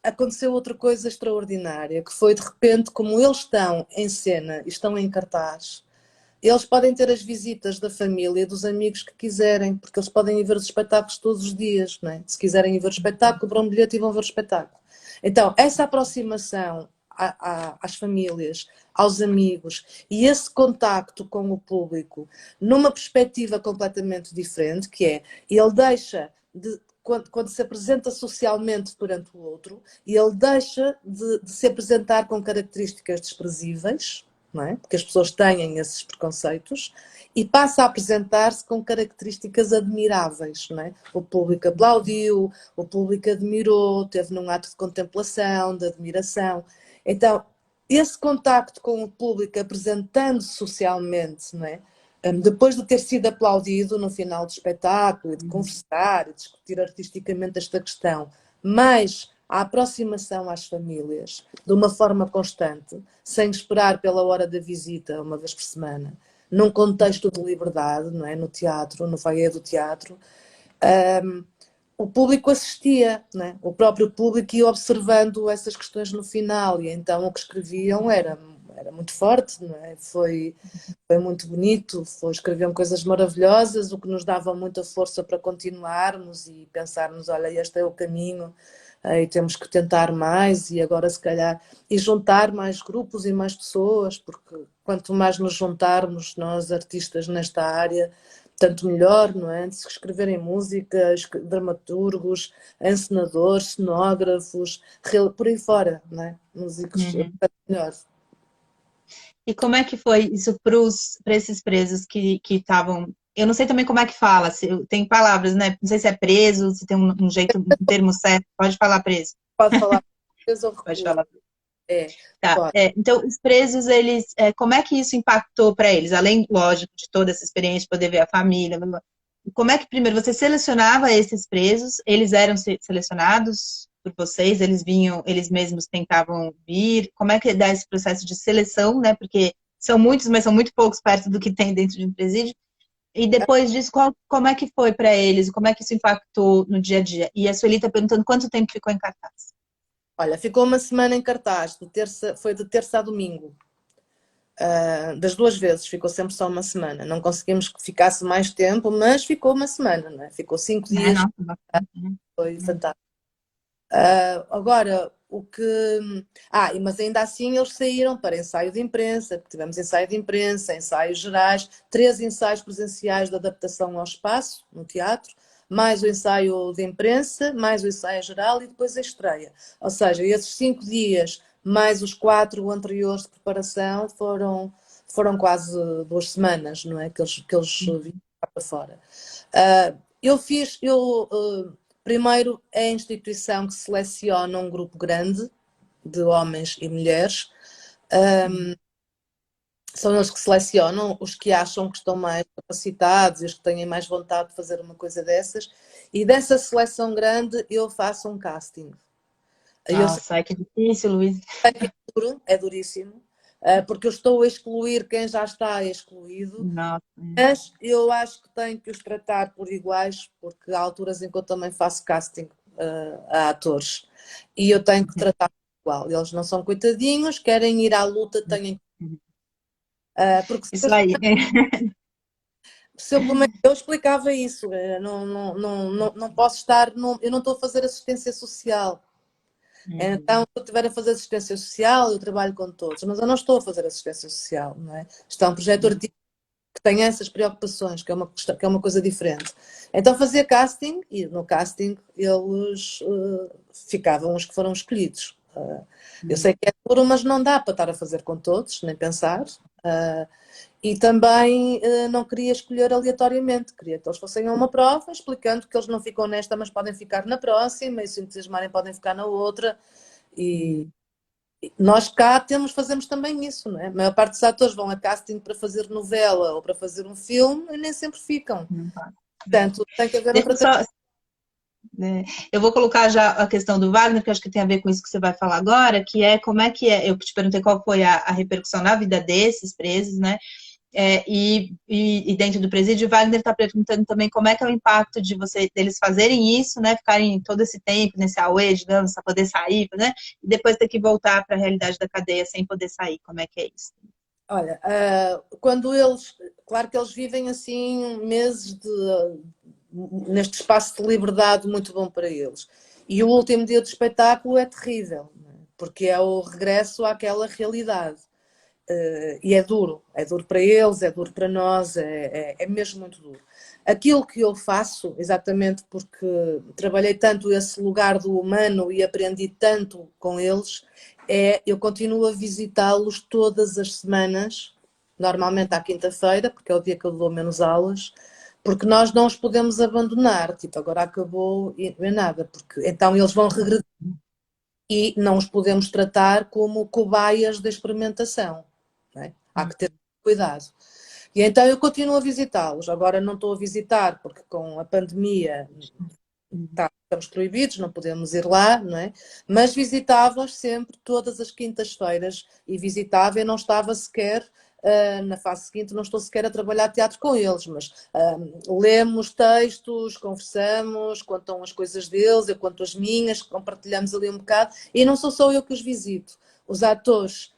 aconteceu outra coisa extraordinária, que foi de repente, como eles estão em cena e estão em cartaz, eles podem ter as visitas da família, dos amigos que quiserem, porque eles podem ir ver os espetáculos todos os dias, não é? Se quiserem ir ver o espetáculo, compram um bilhete e vão ver o espetáculo. Então, essa aproximação às famílias, aos amigos e esse contacto com o público numa perspectiva completamente diferente, que é, ele deixa de, quando se apresenta socialmente perante o outro, ele deixa de se apresentar com características desprezíveis, não é? Porque as pessoas têm esses preconceitos, e passa a apresentar-se com características admiráveis, não é? O público aplaudiu, o público admirou, teve num ato de contemplação, de admiração. Então, esse contacto com o público, apresentando-se socialmente, não é? Depois de ter sido aplaudido no final do espetáculo, e de conversar, e discutir artisticamente esta questão, mas a aproximação às famílias de uma forma constante, sem esperar pela hora da visita, uma vez por semana, num contexto de liberdade, não é? No teatro, no foyer do teatro, o público assistia, não é? O próprio público ia observando essas questões no final, e então o que escreviam era muito forte, não é? Foi muito bonito, escreviam coisas maravilhosas, o que nos dava muita força para continuarmos e pensarmos, olha, este é o caminho, e temos que tentar mais, e agora se calhar, e juntar mais grupos e mais pessoas, porque quanto mais nos juntarmos, nós artistas nesta área, tanto melhor, não é? Se escreverem música, dramaturgos, encenadores, cenógrafos, por aí fora, não é? Músicos, melhor. E como é que foi isso para esses presos que estavam... Eu não sei também como é que fala, se tem palavras, né? Não sei se é preso, se tem um jeito, um termo certo. Pode falar preso. Pode falar preso ou Pode recluso. falar. É, Tá. pode. Então, os presos, eles, como é que isso impactou para eles? Além, lógico, de toda essa experiência de poder ver a família, como é que primeiro você selecionava esses presos? Eles eram selecionados por vocês? Eles vinham, eles mesmos tentavam vir? Como é que dá esse processo de seleção, né? Porque são muitos, mas são muito poucos perto do que tem dentro de um presídio. E depois disso, como é que foi para eles? Como é que isso impactou no dia a dia? E a Sueli está perguntando quanto tempo ficou em cartaz. Olha, ficou uma semana em cartaz, foi de terça a domingo. Das duas vezes, ficou sempre só uma semana. Não conseguimos que ficasse mais tempo, mas ficou uma semana, não é? Ficou 5 dias, Nossa, bacana. foi fantástico. Agora, o que. Mas ainda assim eles saíram para ensaio de imprensa, porque tivemos ensaio de imprensa, ensaios gerais, 3 ensaios presenciais de adaptação ao espaço, no teatro, mais o ensaio de imprensa, mais o ensaio geral e depois a estreia. Ou seja, esses 5 dias, mais os 4 anteriores de preparação, foram quase 2 semanas, não é? Que eles vinham para fora. Primeiro, é a instituição que seleciona um grupo grande de homens e mulheres. São eles que selecionam os que acham que estão mais capacitados e os que têm mais vontade de fazer uma coisa dessas. E dessa seleção grande, eu faço um casting. Eu sei Nossa, que difícil, Luiz. que é duro, é duríssimo. porque eu estou a excluir quem já está excluído, Nossa. mas eu acho que tenho que os tratar por iguais, porque há alturas em que eu também faço casting a atores e eu tenho que tratar por igual. Eles não são coitadinhos, querem ir à luta, têm que. Porque Isso aí. se eu, eu explicava isso, não posso estar, eu não estou a fazer assistência social. Então, se eu estiver a fazer assistência social, eu trabalho com todos, mas eu não estou a fazer assistência social, não é? Isto é um projeto artístico que tem essas preocupações, que é uma coisa diferente. Então fazia casting e no casting eles ficavam os que foram escolhidos. Eu sei que é duro, mas não dá para estar a fazer com todos, nem pensar. E também não queria escolher aleatoriamente, queria que eles fossem a uma prova, explicando que eles não ficam nesta, mas podem ficar na próxima, e se entusiasmarem podem ficar na outra. E nós cá fazemos também isso, não é? A maior parte dos atores vão a casting para fazer novela ou para fazer um filme e nem sempre ficam. Portanto, tem que haver um Deixa eu tratamento. só, né, eu vou colocar já a questão do Wagner, que eu acho que tem a ver com isso que você vai falar agora, que é como é que é. Eu te perguntei qual foi a repercussão na vida desses presos, né? E dentro do presídio, o Wagner está perguntando também como é que é o impacto de deles fazerem isso, né? Ficarem todo esse tempo nesse auê, digamos, para poder sair, né? E depois ter que voltar para a realidade da cadeia sem poder sair. Como é que é isso? Olha, quando eles, claro que eles vivem assim meses neste espaço de liberdade muito bom para eles. E o último dia do espetáculo é terrível, não é? Porque é o regresso àquela realidade. E é duro para eles, é duro para nós, é mesmo muito duro. Aquilo que eu faço, exatamente porque trabalhei tanto esse lugar do humano e aprendi tanto com eles, eu continuo a visitá-los todas as semanas, normalmente à quinta-feira, porque é o dia que eu dou menos aulas, porque nós não os podemos abandonar, tipo, agora acabou e não é nada, porque então eles vão regredir e não os podemos tratar como cobaias de experimentação. Não é? Há que ter cuidado. E então eu continuo a visitá-los. Agora não estou a visitar porque com a pandemia estamos proibidos, não podemos ir lá, não é? Mas visitava-os sempre todas as quintas-feiras e visitava e não estava sequer na fase seguinte, não estou sequer a trabalhar teatro com eles, mas lemos textos, conversamos, contam as coisas deles, eu conto as minhas, compartilhamos ali um bocado, e não sou só eu que os visito. Os atores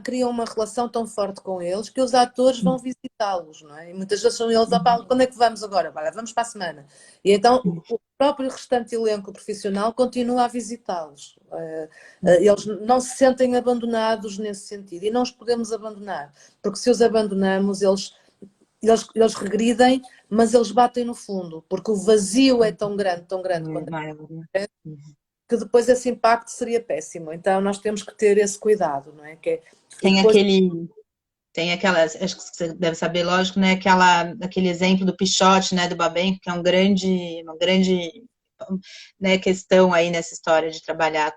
criam uma relação tão forte com eles que os atores vão visitá-los, não é? E muitas vezes são eles, quando é que vamos agora? Vamos para a semana. E então o próprio restante elenco profissional continua a visitá-los. Eles não se sentem abandonados nesse sentido e não os podemos abandonar, porque se os abandonamos, eles regridem, mas eles batem no fundo, porque o vazio é tão grande quanto que depois esse impacto seria péssimo. Então nós temos que ter esse cuidado, não é? E Tem depois aquele Tem aquelas, acho que você deve saber, lógico, né? Aquele exemplo do Pichote, né? Do Babenco, que é uma grande, né, questão aí nessa história de trabalhar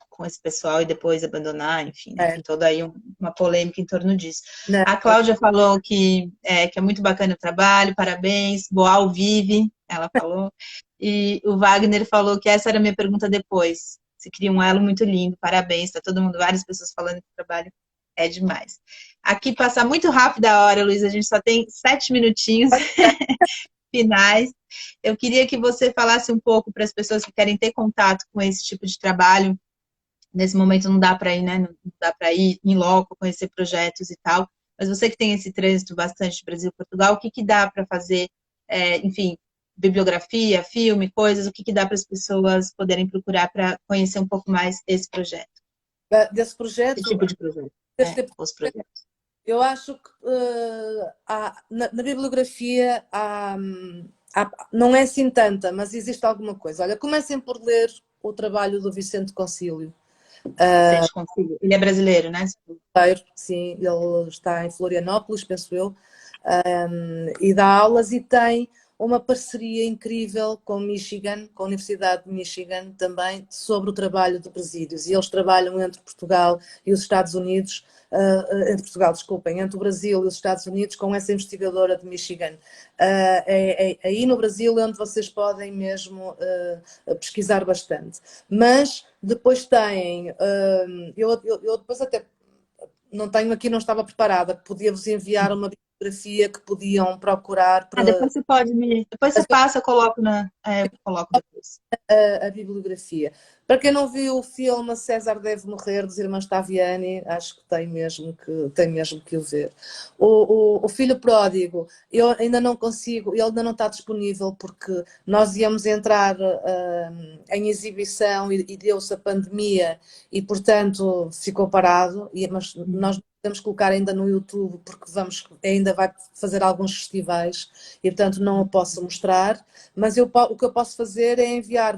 com esse pessoal e depois abandonar, enfim, né, tem toda aí uma polêmica em torno disso. não, A Cláudia falou que é muito bacana o trabalho, parabéns, Boal vive, ela falou, e o Wagner falou que essa era a minha pergunta depois. Você cria um elo muito lindo, parabéns, tá todo mundo, várias pessoas falando que o trabalho é demais. Aqui passa muito rápido a hora, Luísa, a gente só tem 7 minutinhos finais. Eu queria que você falasse um pouco para as pessoas que querem ter contato com esse tipo de trabalho. Nesse momento não dá para ir, né? Não dá para ir em loco, conhecer projetos e tal. Mas você que tem esse trânsito bastante de Brasil e Portugal, o que que dá para fazer, enfim, bibliografia, filme, coisas, o que que dá para as pessoas poderem procurar para conhecer um pouco mais esse projeto? desse Esse projeto, tipo de projeto, desse tipo os projetos. eu acho que na bibliografia não é assim tanta, mas existe alguma coisa. Olha, comecem por ler o trabalho do Vicente Concílio. Sente consigo. Ele é brasileiro, né? Sim, ele está em Florianópolis, penso eu, e dá aulas e tem uma parceria incrível com Michigan, com a Universidade de Michigan também, sobre o trabalho de presídios. E eles trabalham entre Portugal e os Estados Unidos, entre Portugal, desculpem, entre o Brasil e os Estados Unidos, com essa investigadora de Michigan. Aí no Brasil é onde vocês podem mesmo pesquisar bastante. Mas depois têm, eu depois até não tenho aqui, não estava preparada. Podia-vos enviar uma bibliografia que podiam procurar Ah, para depois você pode me. Depois você passa, eu coloco na. É, eu coloco depois. a bibliografia. Para quem não viu o filme César Deve Morrer, dos irmãos Taviani, acho que tem mesmo que o ver. O Filho Pródigo, eu ainda não consigo, ele ainda não está disponível porque nós íamos entrar em exibição e deu-se a pandemia e, portanto, ficou parado, mas nós temos que colocar ainda no YouTube porque ainda vai fazer alguns festivais e, portanto, não o posso mostrar. Mas o que eu posso fazer é enviar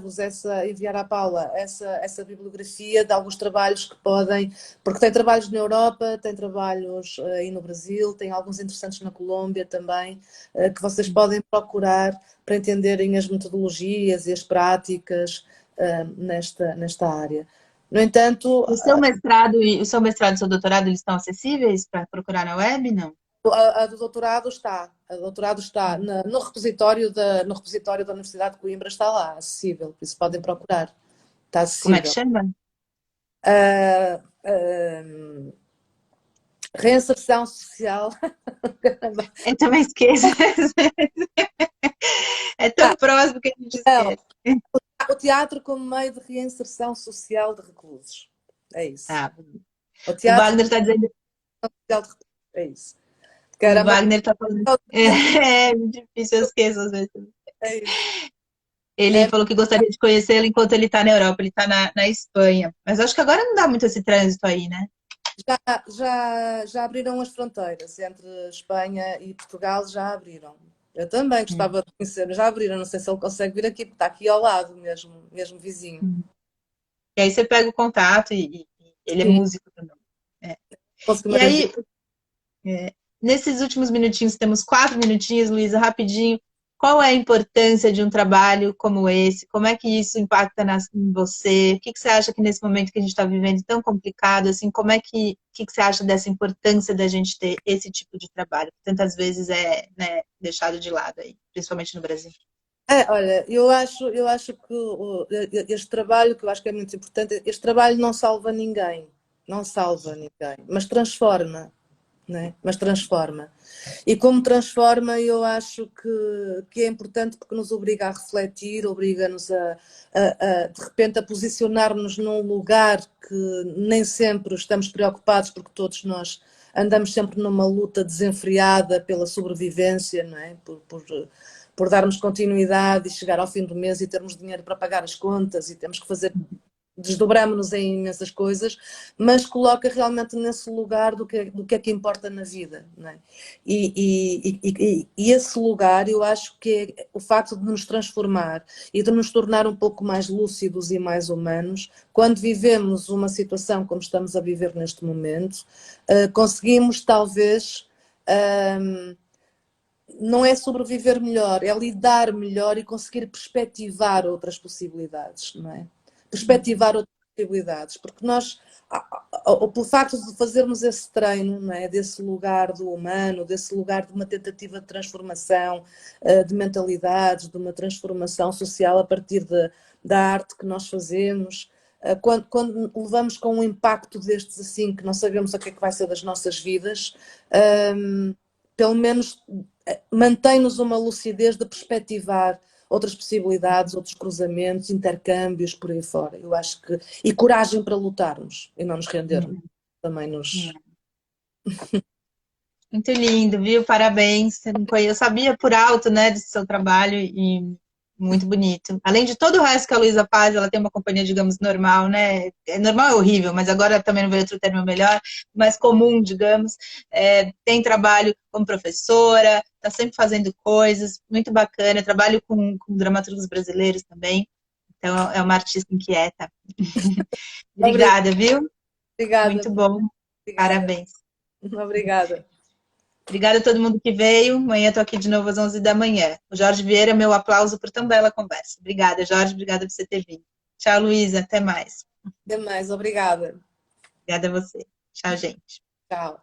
à Paula essa bibliografia de alguns trabalhos que podem, porque tem trabalhos na Europa, tem trabalhos aí no Brasil, tem alguns interessantes na Colômbia também, que vocês podem procurar para entenderem as metodologias e as práticas nesta área. No entanto, O seu mestrado e o seu doutorado, eles estão acessíveis para procurar na web? Não? a do doutorado está. A do doutorado está no repositório da Universidade de Coimbra, está lá, acessível, por isso podem procurar. Está Como é que acessível. chama? Ah, reinserção social. Eu também esqueço. É tão próximo que a gente Não, esquece. o teatro como meio de reinserção social de reclusos. É isso. Ah, O o teatro Wagner está dizendo. como social de reclusos. É isso. O Caramba, Wagner está falando. É difícil, eu esqueço às vezes. é isso. Ele É, falou que gostaria de conhecê-lo enquanto ele está na Europa, ele está na Espanha. Mas acho que agora não dá muito esse trânsito aí, né? já abriram as fronteiras entre Espanha e Portugal, já abriram. Eu também gostava de conhecer, já abriram. Não sei se ele consegue vir aqui, porque está aqui ao lado mesmo vizinho. E aí você pega o contato e ele é Sim, músico também. É. consegui E me aí, é, nesses últimos minutinhos, temos 4 minutinhos, Luísa, rapidinho. Qual é a importância de um trabalho como esse? Como é que isso impacta em você? O que que você acha que nesse momento que a gente está vivendo tão complicado, assim, como é que você acha dessa importância da gente ter esse tipo de trabalho, que tantas vezes é, né, deixado de lado aí, principalmente no Brasil? Olha, eu acho que este trabalho, que eu acho que é muito importante, este trabalho não salva ninguém, não salva ninguém, mas transforma, né? Mas transforma. E como transforma, eu acho que é importante porque nos obriga a refletir, obriga-nos de repente, a posicionar-nos num lugar que nem sempre estamos preocupados, porque todos nós andamos sempre numa luta desenfreada pela sobrevivência, não é? Por darmos continuidade e chegar ao fim do mês e termos dinheiro para pagar as contas e temos que fazer desdobramos-nos em imensas coisas, mas coloca realmente nesse lugar do que é que importa na vida. Não é? E esse lugar, eu acho que é o facto de nos transformar e de nos tornar um pouco mais lúcidos e mais humanos, quando vivemos uma situação como estamos a viver neste momento, conseguimos talvez. Não é sobreviver melhor, é lidar melhor e conseguir perspectivar outras possibilidades, não é? Perspectivar outras possibilidades, porque nós, pelo facto de fazermos esse treino, não é? Desse lugar do humano, desse lugar de uma tentativa de transformação de mentalidades, de uma transformação social a partir da arte que nós fazemos, quando levamos com um impacto destes assim, que não sabemos o que é que vai ser das nossas vidas, pelo menos mantém-nos uma lucidez de perspectivar outras possibilidades, outros cruzamentos, intercâmbios por aí fora. Eu acho que. E coragem para lutarmos e não nos rendermos. Também nos. Muito lindo, viu? Parabéns. Eu sabia por alto, né, do seu trabalho e muito bonito. Além de todo o resto que a Luísa faz, ela tem uma companhia, digamos, normal, né? Normal é horrível, mas agora também não veio outro termo melhor, mais comum, digamos. Tem trabalho como professora, está sempre fazendo coisas, muito bacana. Trabalho com dramaturgos brasileiros também. Então, é uma artista inquieta. Obrigada, viu? Obrigada, Muito bom. obrigada, Parabéns. obrigada. Obrigada a todo mundo que veio. Amanhã estou aqui de novo às 11 da manhã. O Jorge Vieira, meu aplauso por tão bela conversa. Obrigada, Jorge. Obrigada por você ter vindo. Tchau, Luísa. Até mais. Até mais, obrigada. Obrigada a você. Tchau, gente. Tchau.